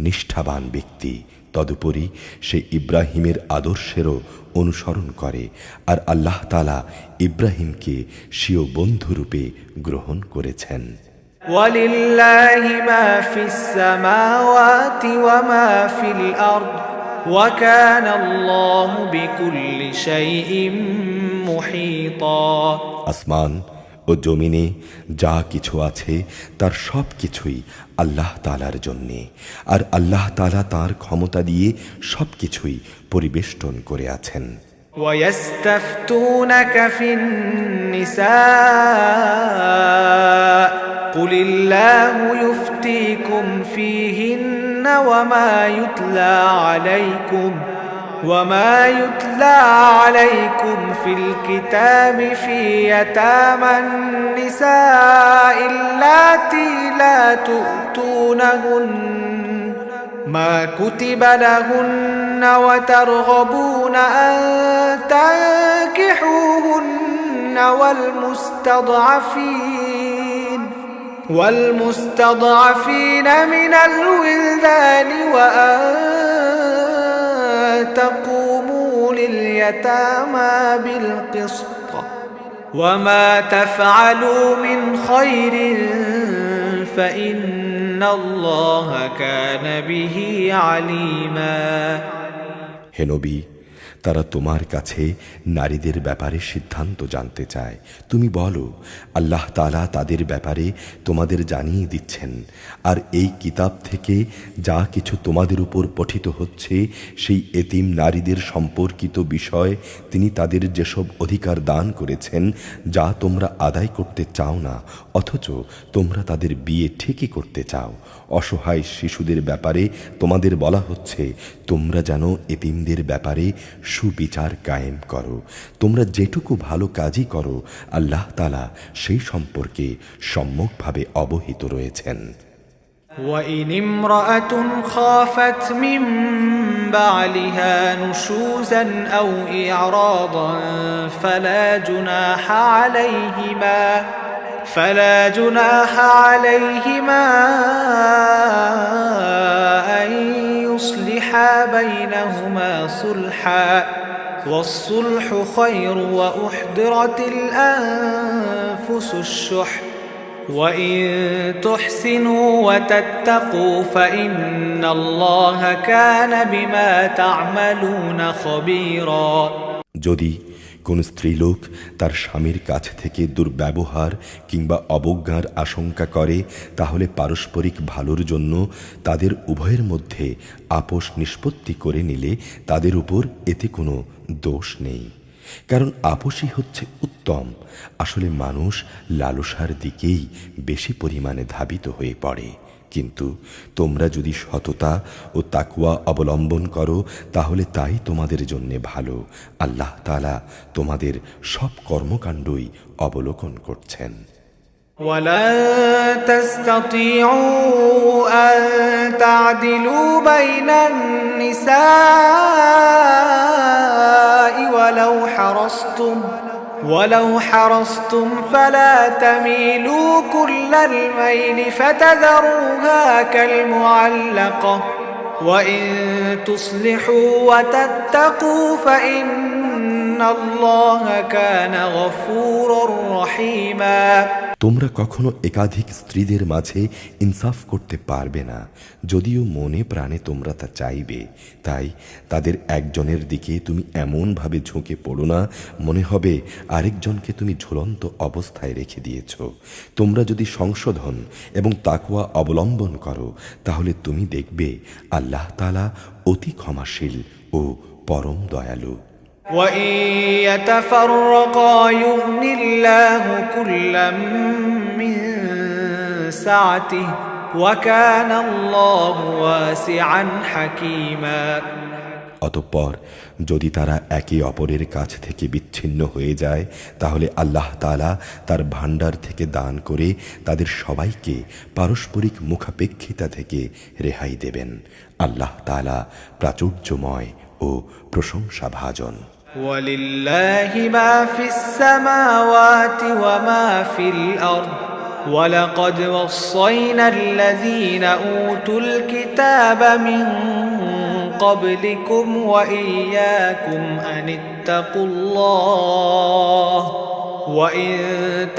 নিষ্ঠাবান ব্যক্তি। তদুপরি সে ইব্রাহিমের আদর্শেরও অনুসরণ করে, আর আল্লাহ তাআলা ইব্রাহিমকে স্বীয় বন্ধুরূপে গ্রহণ করেছেন। ওয়ালিল্লাহি মা ফিস সামাওয়াতি ওয়া মা ফিল আরদ ওয়া কানা আল্লাহু বিকুল্লি শাইইন মুহীতা। আসমান ও জমিনে যা কিছু আছে তার সব কিছুই আল্লাহ তাআলার জন্যে, আর আল্লাহ তাআলা তাঁর ক্ষমতা দিয়ে সব কিছুই পরিবেষ্টন করে আছেন। وَيَسْتَفْتُونَكَ فِي النِّسَاءِ قُلِ اللَّهُ يُفْتِيكُمْ فِيهِنَّ وما يتلى عليكم في الكتاب في يتامى النساء اللاتي لا تؤتونهن ما كتب لهن وترغبون أن تنكحوهن والمستضعفين من الولدان وأن تقوموا لليتامى بالقسط وما تفعلوا من خير فإن الله كان به عليما। হে নবী, তারা তোমার কাছে নারীদের ব্যাপারে সিদ্ধান্ত জানতে চায়। তুমি বলো, আল্লাহ তাআলা তাদের ব্যাপারে তোমাদের জানিয়ে দিচ্ছেন, আর এই কিতাব থেকে যা কিছু তোমাদের উপর পঠিত হচ্ছে সেই এতিম নারীদের সম্পর্কিত বিষয় তিনি তাদের যেসব অধিকার দান করেছেন যা তোমরা আদায় করতে চাও না, অথচ তোমরা তাদের বিয়ে ঠিকই করতে চাও। অসহায় শিশুদের ব্যাপারে তোমাদের বলা হচ্ছে তোমরা যেন এতিমদের ব্যাপারে সুবিচার কায়েম করো। তোমরা যেটুকু ভালো কাজই করো আল্লাহ তাআলা সেই সম্পর্কে সম্যকভাবে অবহিত রয়েছেন। وَإِنِ امْرَأَةٌ خَافَتْ مِنْ بَعْلِهَا نُشُوزًا أَوْ إِعْرَاضًا فلا جناح عليهما أن يصلحا بينهما صلحا والصلح خير وأحضرت الأنفس الشح وإن تحسنوا وتتقوا فإن الله كان بما تعملون خبيرا। যদি কোন স্ত্রীলোক তার স্বামীর কাছ থেকে দুর্ব্যবহার কিংবা অবজ্ঞার আশঙ্কা করে, তাহলে পারস্পরিক ভালোর জন্য তাদের উভয়ের মধ্যে আপোষ নিষ্পত্তি করে নিলে তাদের উপর এতে কোনো দোষ নেই, কারণ আপোষই হচ্ছে উত্তম। আসলে মানুষ লালসার দিকেই বেশি পরিমাণে ধাবিত হয়ে পড়ে, কিন্তু তোমরা যদি সততা ও তাকওয়া অবলম্বন করো তাহলে তাই তোমাদের জন্য ভালো। আল্লাহ তাআলা তোমাদের সব কর্মকাণ্ডই অবলোকন করছেন। وَلَن تَسْتَطِيعُوا أَن تَعْدِلُوا بَيْنَ النِّسَاءِ وَلَوْ حَرَصْتُمْ فَلَا تَمِيلُوا كُلَّ الْمَيْلِ فَتَذَرُوهَا كَالْمُعَلَّقَةِ وإن تصلحوا وتتقوا فإن الله كان غفورا رحيما। তোমরা কখনো একাধিক স্ত্রীদের মাঝে ইনসাফ করতে পারবে না, যদিও মনে প্রাণে তোমরা তা চাইবে। তাই তাদের একজনের দিকে তুমি এমনভাবে ঝুঁকে পড়ো না, মনে হবে আরেকজনকে তুমি ঝুলন্ত অবস্থায় রেখে দিয়েছ। তোমরা যদি সংশোধন এবং তাকওয়া অবলম্বন করো, তাহলে তুমি দেখবে আল্লাহ তাআলা অতি ক্ষমাশীল ও পরম দয়ালু। وَإِن يَتَفَرَّقَا يُغْنِ اللَّهُ كُلًّا مِّن سَعَتِهِ وَكَانَ اللَّهُ وَاسِعًا حَكِيمًا। অতঃপর যদি তারা একে অপরের কাছ থেকে বিচ্ছিন্ন হয়ে যায়, তাহলে আল্লাহ তাআলা তার ভাণ্ডার থেকে দান করে তাদের সবাইকে পারস্পরিক মুখাপেক্ষিতা থেকে রেহাই দেবেন। আল্লাহ তাআলা প্রাচুর্যময় ও প্রশংসাভাজন। وَلِلَّهِ مَا فِي السَّمَاوَاتِ وَمَا فِي الْأَرْضِ وَلَقَدْ وَصَّيْنَا الَّذِينَ أُوتُوا الْكِتَابَ مِنْ قَبْلِكُمْ وَإِيَّاكُمْ أَنِ اتَّقُوا اللَّهَ وَإِن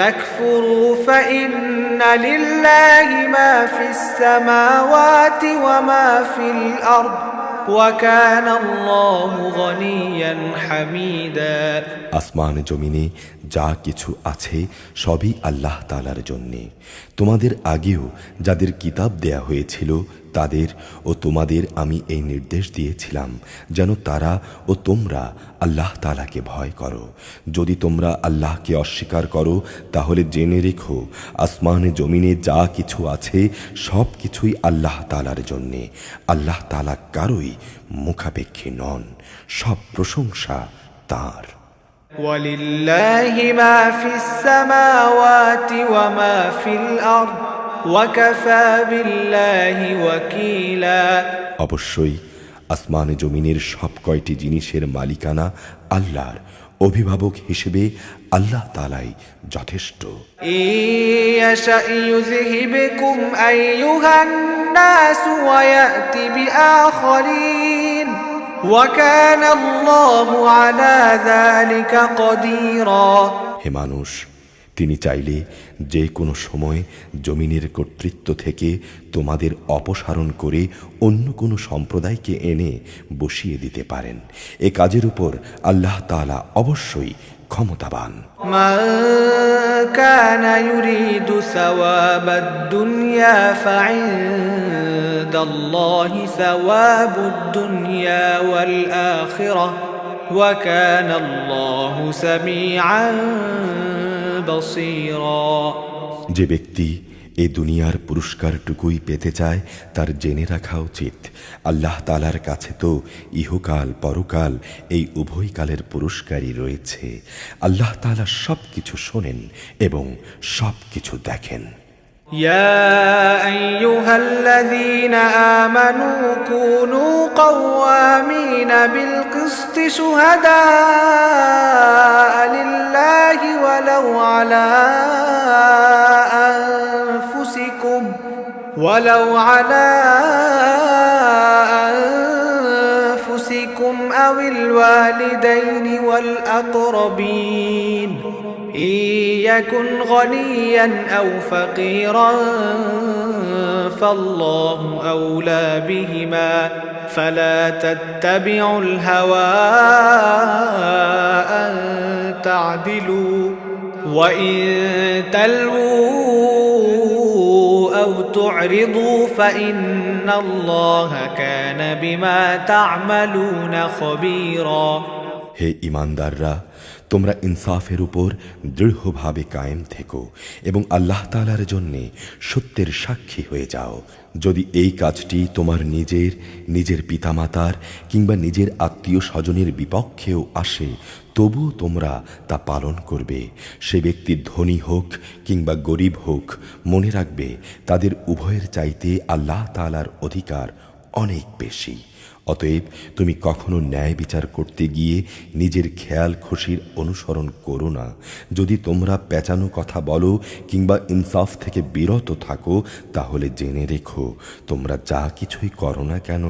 تَكْفُرُوا فَإِنَّ لِلَّهِ مَا فِي السَّمَاوَاتِ وَمَا فِي الْأَرْضِ وَكَانَ اللَّهُ غَنِيًّا حَمِيدًا। আসমান জমিনে যা কিছু আছে সবই আল্লাহ তাআলার জন্যে। তোমাদের আগেও যাদের কিতাব দেয়া হয়েছিল তাদের ও তোমাদের আমি এই নির্দেশ দিয়েছিলাম যেন তারা ও তোমরা আল্লাহ তাআলাকে ভয় করো। যদি তোমরা আল্লাহকে অস্বীকার করো, তাহলে জেনে রেখো আসমানে জমিনে যা কিছু আছে সব কিছুই আল্লাহ তাআলার জন্যে। আল্লাহ তাআলা কারোই মুখাপেক্ষী নন, সব প্রশংসা তাঁর। وَلِلَّهِ مَا فِي السَّمَاوَاتِ وَمَا فِي الْأَرْضِ وَكَفَى بِاللَّهِ وَكِيلًا। অবশ্যই আসমান জমিনের সব কয়টি জিনিসের মালিকানা আল্লাহর, অভিভাবক হিসেবে আল্লাহ তাআলাই যথেষ্ট। ইয়াশা ইউযহিবকুম আইয়ুহান নাস ওয়া ইয়াতি বিআখরিন ওয়া কানা আল্লাহু আলা যালিকা কদিরা। হে মানুষ, তিনি চাইলে যে কোনো সময় জমিনের কর্তৃত্ব থেকে তোমাদের অপসারণ করে অন্য কোনো সম্প্রদায়কে এনে বসিয়ে দিতে পারেন। এ কাজের উপর আল্লাহ তাআলা অবশ্যই ক্ষমতাবান। মান কানা ইউরিদু সাওয়াবাদ দুনিয়া ফাইনদাল্লাহি সাওয়াবুদ দুনিয়া ওয়াল আখিরাহ ওয়া কানা আল্লাহু সামিআন বাসীরা। যে ব্যক্তি এই দুনিয়ার পুরস্কারটুকুই পেতে চায়, তার জেনে রাখা উচিত আল্লাহ তাআলার কাছে তো ইহকাল পরকাল এই উভয় কালের পুরস্কারই রয়েছে। আল্লাহ তাআলা সব কিছু শোনেন এবং সব কিছু দেখেন। يا أيها الذين آمنوا كونوا قوامين بالقسط شهداء لله ولو على أنفسكم أو الوالدين والأقربين إن يكن غنيا أو فقيرا فالله أولى بهما فلا تتبعوا الهوى أن تعدلوا وإن تلووا أو تعرضوا فإن الله كان بما تعملون خبيرا। হে ঈমানদাররা, তোমরা ইনসাফের উপর দৃঢ়ভাবে কায়েম থেকো এবং আল্লাহ তাআলার জন্যে সত্যের সাক্ষী হয়ে যাও। যদি এই কাজটি তোমার নিজের পিতামাতার কিংবা নিজের আত্মীয় স্বজনের বিপক্ষেও আসে, তবুও তোমরা তা পালন করবে। সে ব্যক্তি ধনী হোক কিংবা গরিব হোক, মনে রাখবে তাদের উভয়ের চাইতে আল্লাহ তাআলার অধিকার অনেক বেশি। অতএব তুমি কখনো ন্যায় বিচার করতে গিয়ে নিজের খেয়াল খুশির অনুসরণ করো না। যদি তোমরা পেঁচানো কথা বলো কিংবা ইনসাফ থেকে বিরত থাকো, তাহলে জেনে রেখো তোমরা যা কিছুই করো না কেন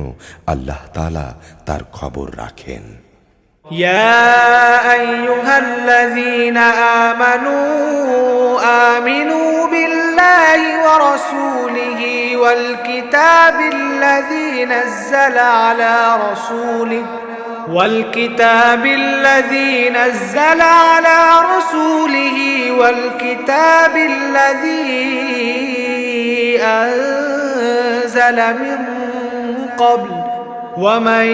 আল্লাহ তাআলা তার খবর রাখেন। يا أيها الذين آمنوا بالله ورسوله والكتاب الذي نزل على رسوله والكتاب الذي أنزل من قبل ومن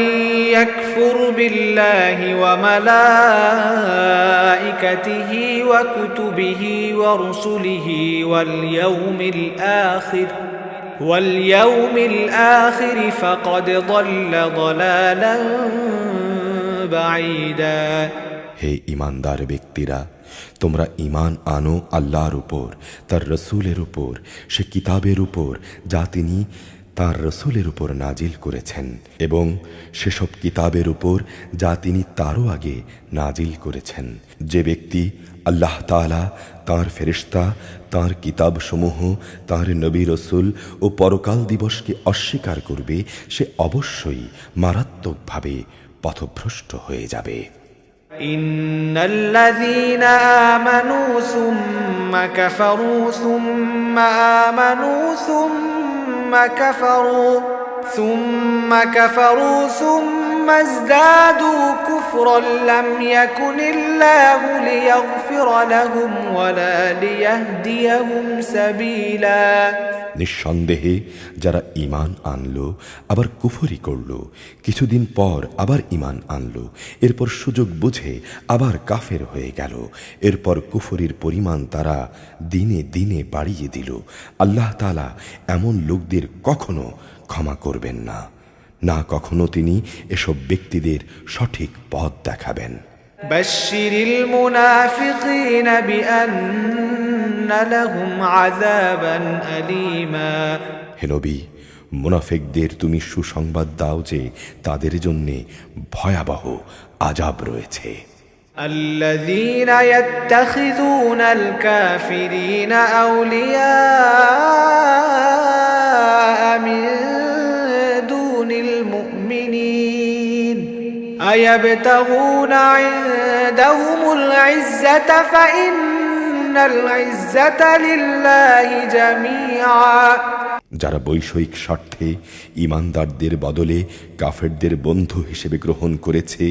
يكفر بالله وملائكته وكتبه ورسله واليوم الآخر فقد ضل ضلالا بعيدا। হে ঈমানদার ব্যক্তিরা, তোমরা ঈমান আনো আল্লাহর উপর, তার রসূলের উপর, সে কিতাবের উপর যা তিনি তার রসূলের উপর নাজিল করেছেন, এবং সেসব কিতাবের উপর যা তিনি তারও আগে নাজিল করেছেন। যে ব্যক্তি আল্লাহ তাআলা, তাঁর ফেরেশতা, তাঁর কিতাবসমূহ, তাঁর নবী রসূল ও পরকাল দিবসকে অস্বীকার করবে, সে অবশ্যই মারাত্মকভাবে পথভ্রষ্ট হয়ে যাবে। ইন্নাল্লাযীনা আমানু সুম্মা কাফারু সুম্মা আমানু সুম্মা কাফারু সুম্মা ইজদাদু কুফরান লাম ইয়াকুনিল্লাহু লিয়াগফিরা লাহুম ওয়ালা লিয়াহদিয়াহুম সাবিলা। নিঃসন্দেহে যারা ঈমান আনলো আবার কুফরি করলো, কিছুদিন পর আবার ঈমান আনলো, এরপর সুযোগ বুঝে আবার কাফের হয়ে গেল, এরপর কুফরির পরিমাণ তারা দিনে দিনে বাড়িয়ে দিল, আল্লাহ তাআলা এমন লোকদের কখনো ক্ষমা করবেন না, না কখনো তিনি এসব ব্যক্তিদের সঠিক পথ দেখাবেন। বাশশিরিল মুনাফিকিনা বিআন্না লাহুম আযাবান আলীমা। হে নবী, মুনাফিকদের তুমি সুসংবাদ দাও যে তাদের জন্য ভয়াবহ আযাব রয়েছে। আল্লাযীনা ইয়াত্তাখিযুনাল কাফিরিনা আউলিয়া মিন দুনিল মুমিনিন আয়াবতাগুনা ইনদাহুমুল ইজ্জাতা ফাইন্নাল ইজ্জাতা লিল্লাহি জামিআ। যারা বৈষয়িক স্বার্থে ঈমানদারদের বদলে কাফেরদের বন্ধু হিসেবে গ্রহণ করেছে,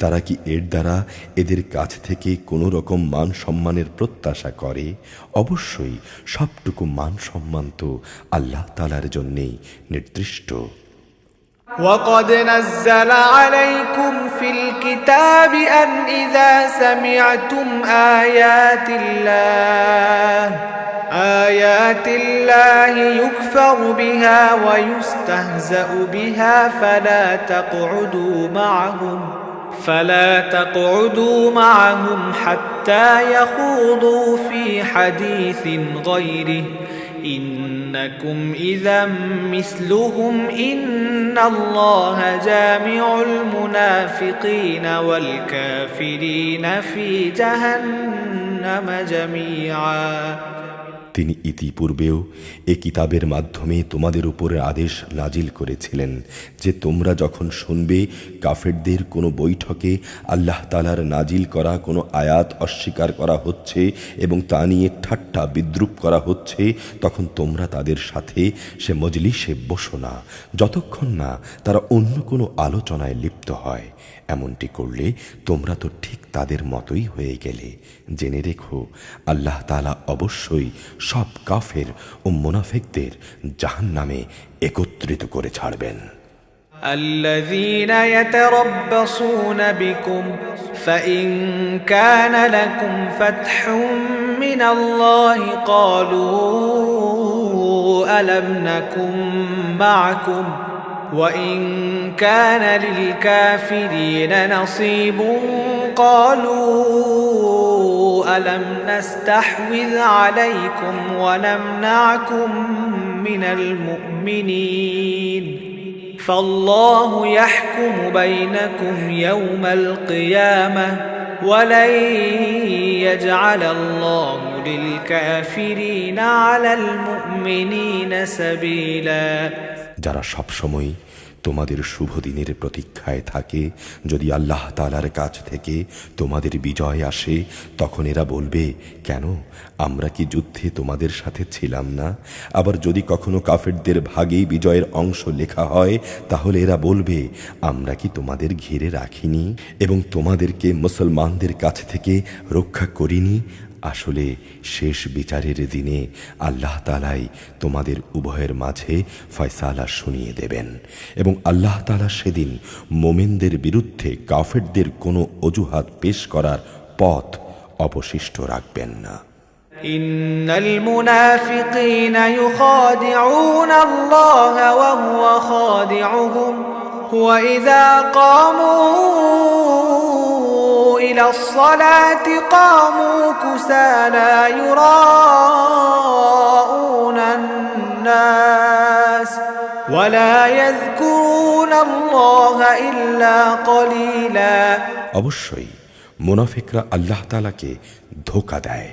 তারা কি এর দ্বারা এদের কাছ থেকে কোনো রকম মান সম্মানের প্রত্যাশা করে? অবশ্যই সবটুকু মান সম্মান তো আল্লাহ তাআলার জন্যেই নির্দিষ্ট। وقد نزل عليكم في الكتاب أن إذا سمعتم آيات الله يكفر بها ويستهزأ بها فلا تقعدوا معهم حتى يخوضوا في حديث غيره إنكم إذا مثلهم إن الله جامع المنافقين والكافرين في جهنم جميعا। তিনি ইতিপূর্বেও এ কিতাবের মাধ্যমে তোমাদের উপরে আদেশ নাজিল করেছিলেন যে তোমরা যখন শুনবে কাফেরদের কোনো বৈঠকে আল্লাহ তাআলার নাজিল করা কোনো আয়াত অস্বীকার করা হচ্ছে এবং তা নিয়ে ঠাট্টা বিদ্রূপ করা হচ্ছে, তখন তোমরা তাদের সাথে সে মজলিসে বসো না যতক্ষণ না তারা অন্য কোনো আলোচনায় লিপ্ত হয়। এমনটি করলে তোমরা তো ঠিক তাদের মতোই হয়ে গেলে। জেনে রেখো আল্লাহ তাআলা অবশ্যই সব কাফের ও মুনাফিকদের জাহান্নামে একত্রিত করে ছাড়বেন। الذين يتربصون بكم فإن كان لكم فتح من الله قالوا ألم نكن معكم وإن كان للكافرين نصيب قالوا ألم نستحوذ عليكم ونمنعكم من المؤمنين فالله يحكم بينكم يوم القيامة ولن يجعل الله للكافرين على المؤمنين سبيلا যারা সবসময় তোমাদের শুভ দিনের প্রতীক্ষায় থাকে, যদি আল্লাহ তাআলার কাছ থেকে তোমাদের বিজয় আসে তখন এরা বলবে, কেন আমরা কি যুদ্ধে তোমাদের সাথে ছিলাম না? আবার যদি কখনো কাফেরদের ভাগেই বিজয়ের অংশ লেখা হয় তাহলে এরা বলবে, আমরা কি তোমাদের ঘিরে রাখিনি এবং তোমাদেরকে মুসলমানদের কাছ থেকে রক্ষা করিনি? আসলে শেষ বিচারের দিনে আল্লাহ তাআলাই তোমাদের উভয়ের মাঝে ফয়সালা শুনিয়ে দেবেন এবং আল্লাহ তাআলা সেদিন মুমিনদের বিরুদ্ধে কাফেরদের কোনো অজুহাত পেশ করার পথ অবশিষ্ট রাখবেন না। ইন্নাল মুনাফিকিনা ইউখাদিউনা আল্লাহ ওয়া হুয়া খাদিউহুম ওয়া ইযা কামু إلى الصلاة قاموا كسالى يراءون الناس ولا يذكرون الله إلا قليلا অবশ্যই মুনাফিকরা আল্লাহ তাআলাকে ধোঁকা দেয়।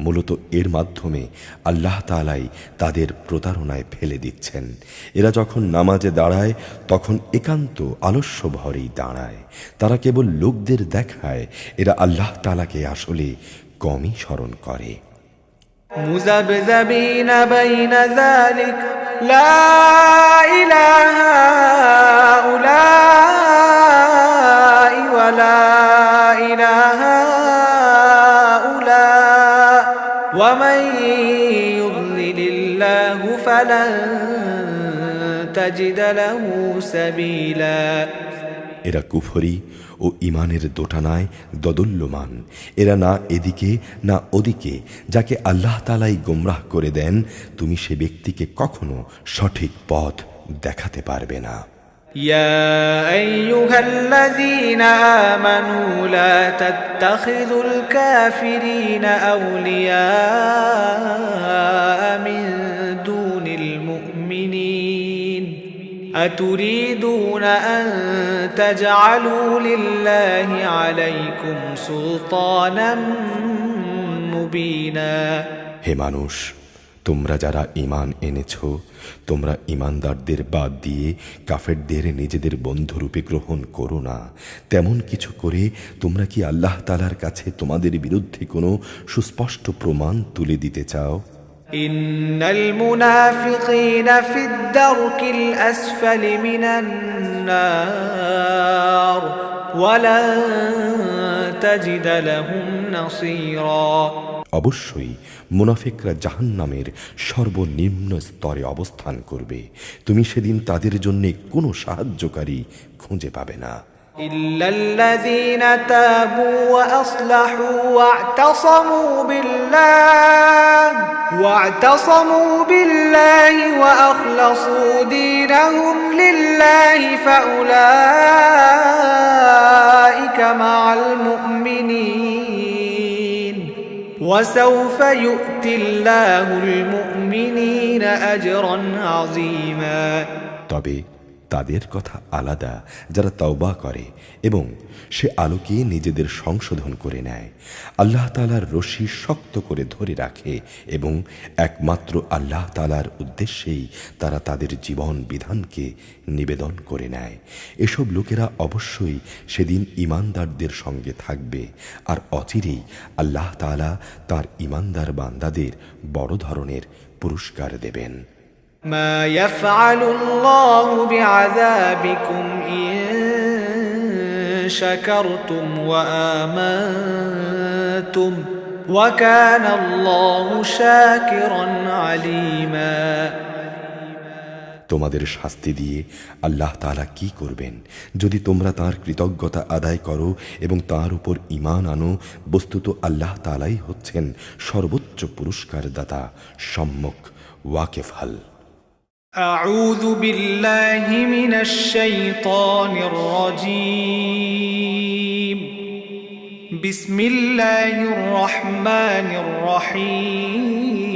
মূলত এর মাধ্যমে আল্লাহ তাআলাই তাদের প্রতারণায় ফেলে দিচ্ছেন। এরা যখন নামাজে দাঁড়ায় তখন একান্ত আলস্য ভরেই দাঁড়ায়। তারা কেবল লোকদের দেখায় এরা আল্লাহ তাআলাকে আসলে কমই স্মরণ করে। মুযাবযাবিনা বাইনা যালিক লা ইলাহা উলাই ওয়া লা ইলাহা ومن يضلل الله فلن تجد له سبيلا এরা কুফরি ও ঈমানের দোটানায় দোদুল্যমান। এরা না এদিকে না ওদিকে। যাকে আল্লাহ তাআলাই গোমরাহ করে দেন তুমি সে ব্যক্তিকে কখনো সঠিক পথ দেখাতে পারবে না। يا أيها الذين آمنوا لا تتخذوا الكافرين أولياء من دون المؤمنين أتريدون أن تجعلوا لله عليكم سلطانا مبينا হে মানুষ, তোমরা যারা ঈমান এনেছো তোমরা ঈমানদারদের বাদ দিয়ে কাফেরদের নিজেদের বন্ধুরূপে গ্রহণ করো না। তেমন কিছু করে তোমরা কি আল্লাহ তাআলার কাছে তোমাদের বিরুদ্ধে কোনো সুস্পষ্ট প্রমাণ তুলে দিতে চাও? ইন্নাল মুনাফিকিনা ফিদ দারকিল আসফালি মিনান নার ওয়া লা তাজিদ লাহুম নাসীরা অবশ্যই মুনাফিকরা জাহান্নামের সর্বনিম্ন স্তরে অবস্থান করবে। তুমি সেদিন তাদের জন্য কোনো সাহায্যকারী খুঁজে পাবে না। ইল্লাল্লাযীনা তাবু ওয়া আসলাহু ওয়া'তাসামু বিল্লাহি ওয়া আখলাসু দীনাহুম লিল্লাহি ফাউলাইকা মা'আল মুমিনিন وسوف يؤتي الله المؤمنين أجرا عظيما তবে তাদের কথা আলাদা যারা তওবা করে এবং সে আলোকে নিজেদের সংশোধন করে নেয়, আল্লাহ তাআলার রশি শক্ত করে ধরে রাখে এবং একমাত্র আল্লাহ তাআলার উদ্দেশ্যেই তারা তাদের জীবন বিধানকে নিবেদন করে নেয়। এসব লোকেরা অবশ্যই সেদিন ঈমানদারদের সঙ্গে থাকবে আর অচিরেই আল্লাহ তাআলা তার ঈমানদার বান্দাদের বড় ধরনের পুরস্কার দেবেন। ما يفعل الله بعذابكم إن شكرتم وآمنتم وكان الله شاكرا عليما তোমাদের শাস্তি দিয়ে আল্লাহ তাআলা কি করবেন যদি তোমরা তার কৃতজ্ঞতা আদায় করো এবং তার উপর ঈমান আনো। বস্তুত আল্লাহ তাআলাই হচ্ছেন সর্বোচ্চ পুরস্কার দাতা, সম্যক ওয়াকিফাল। أعوذ بالله من الشيطان الرجيم بسم الله الرحمن الرحيم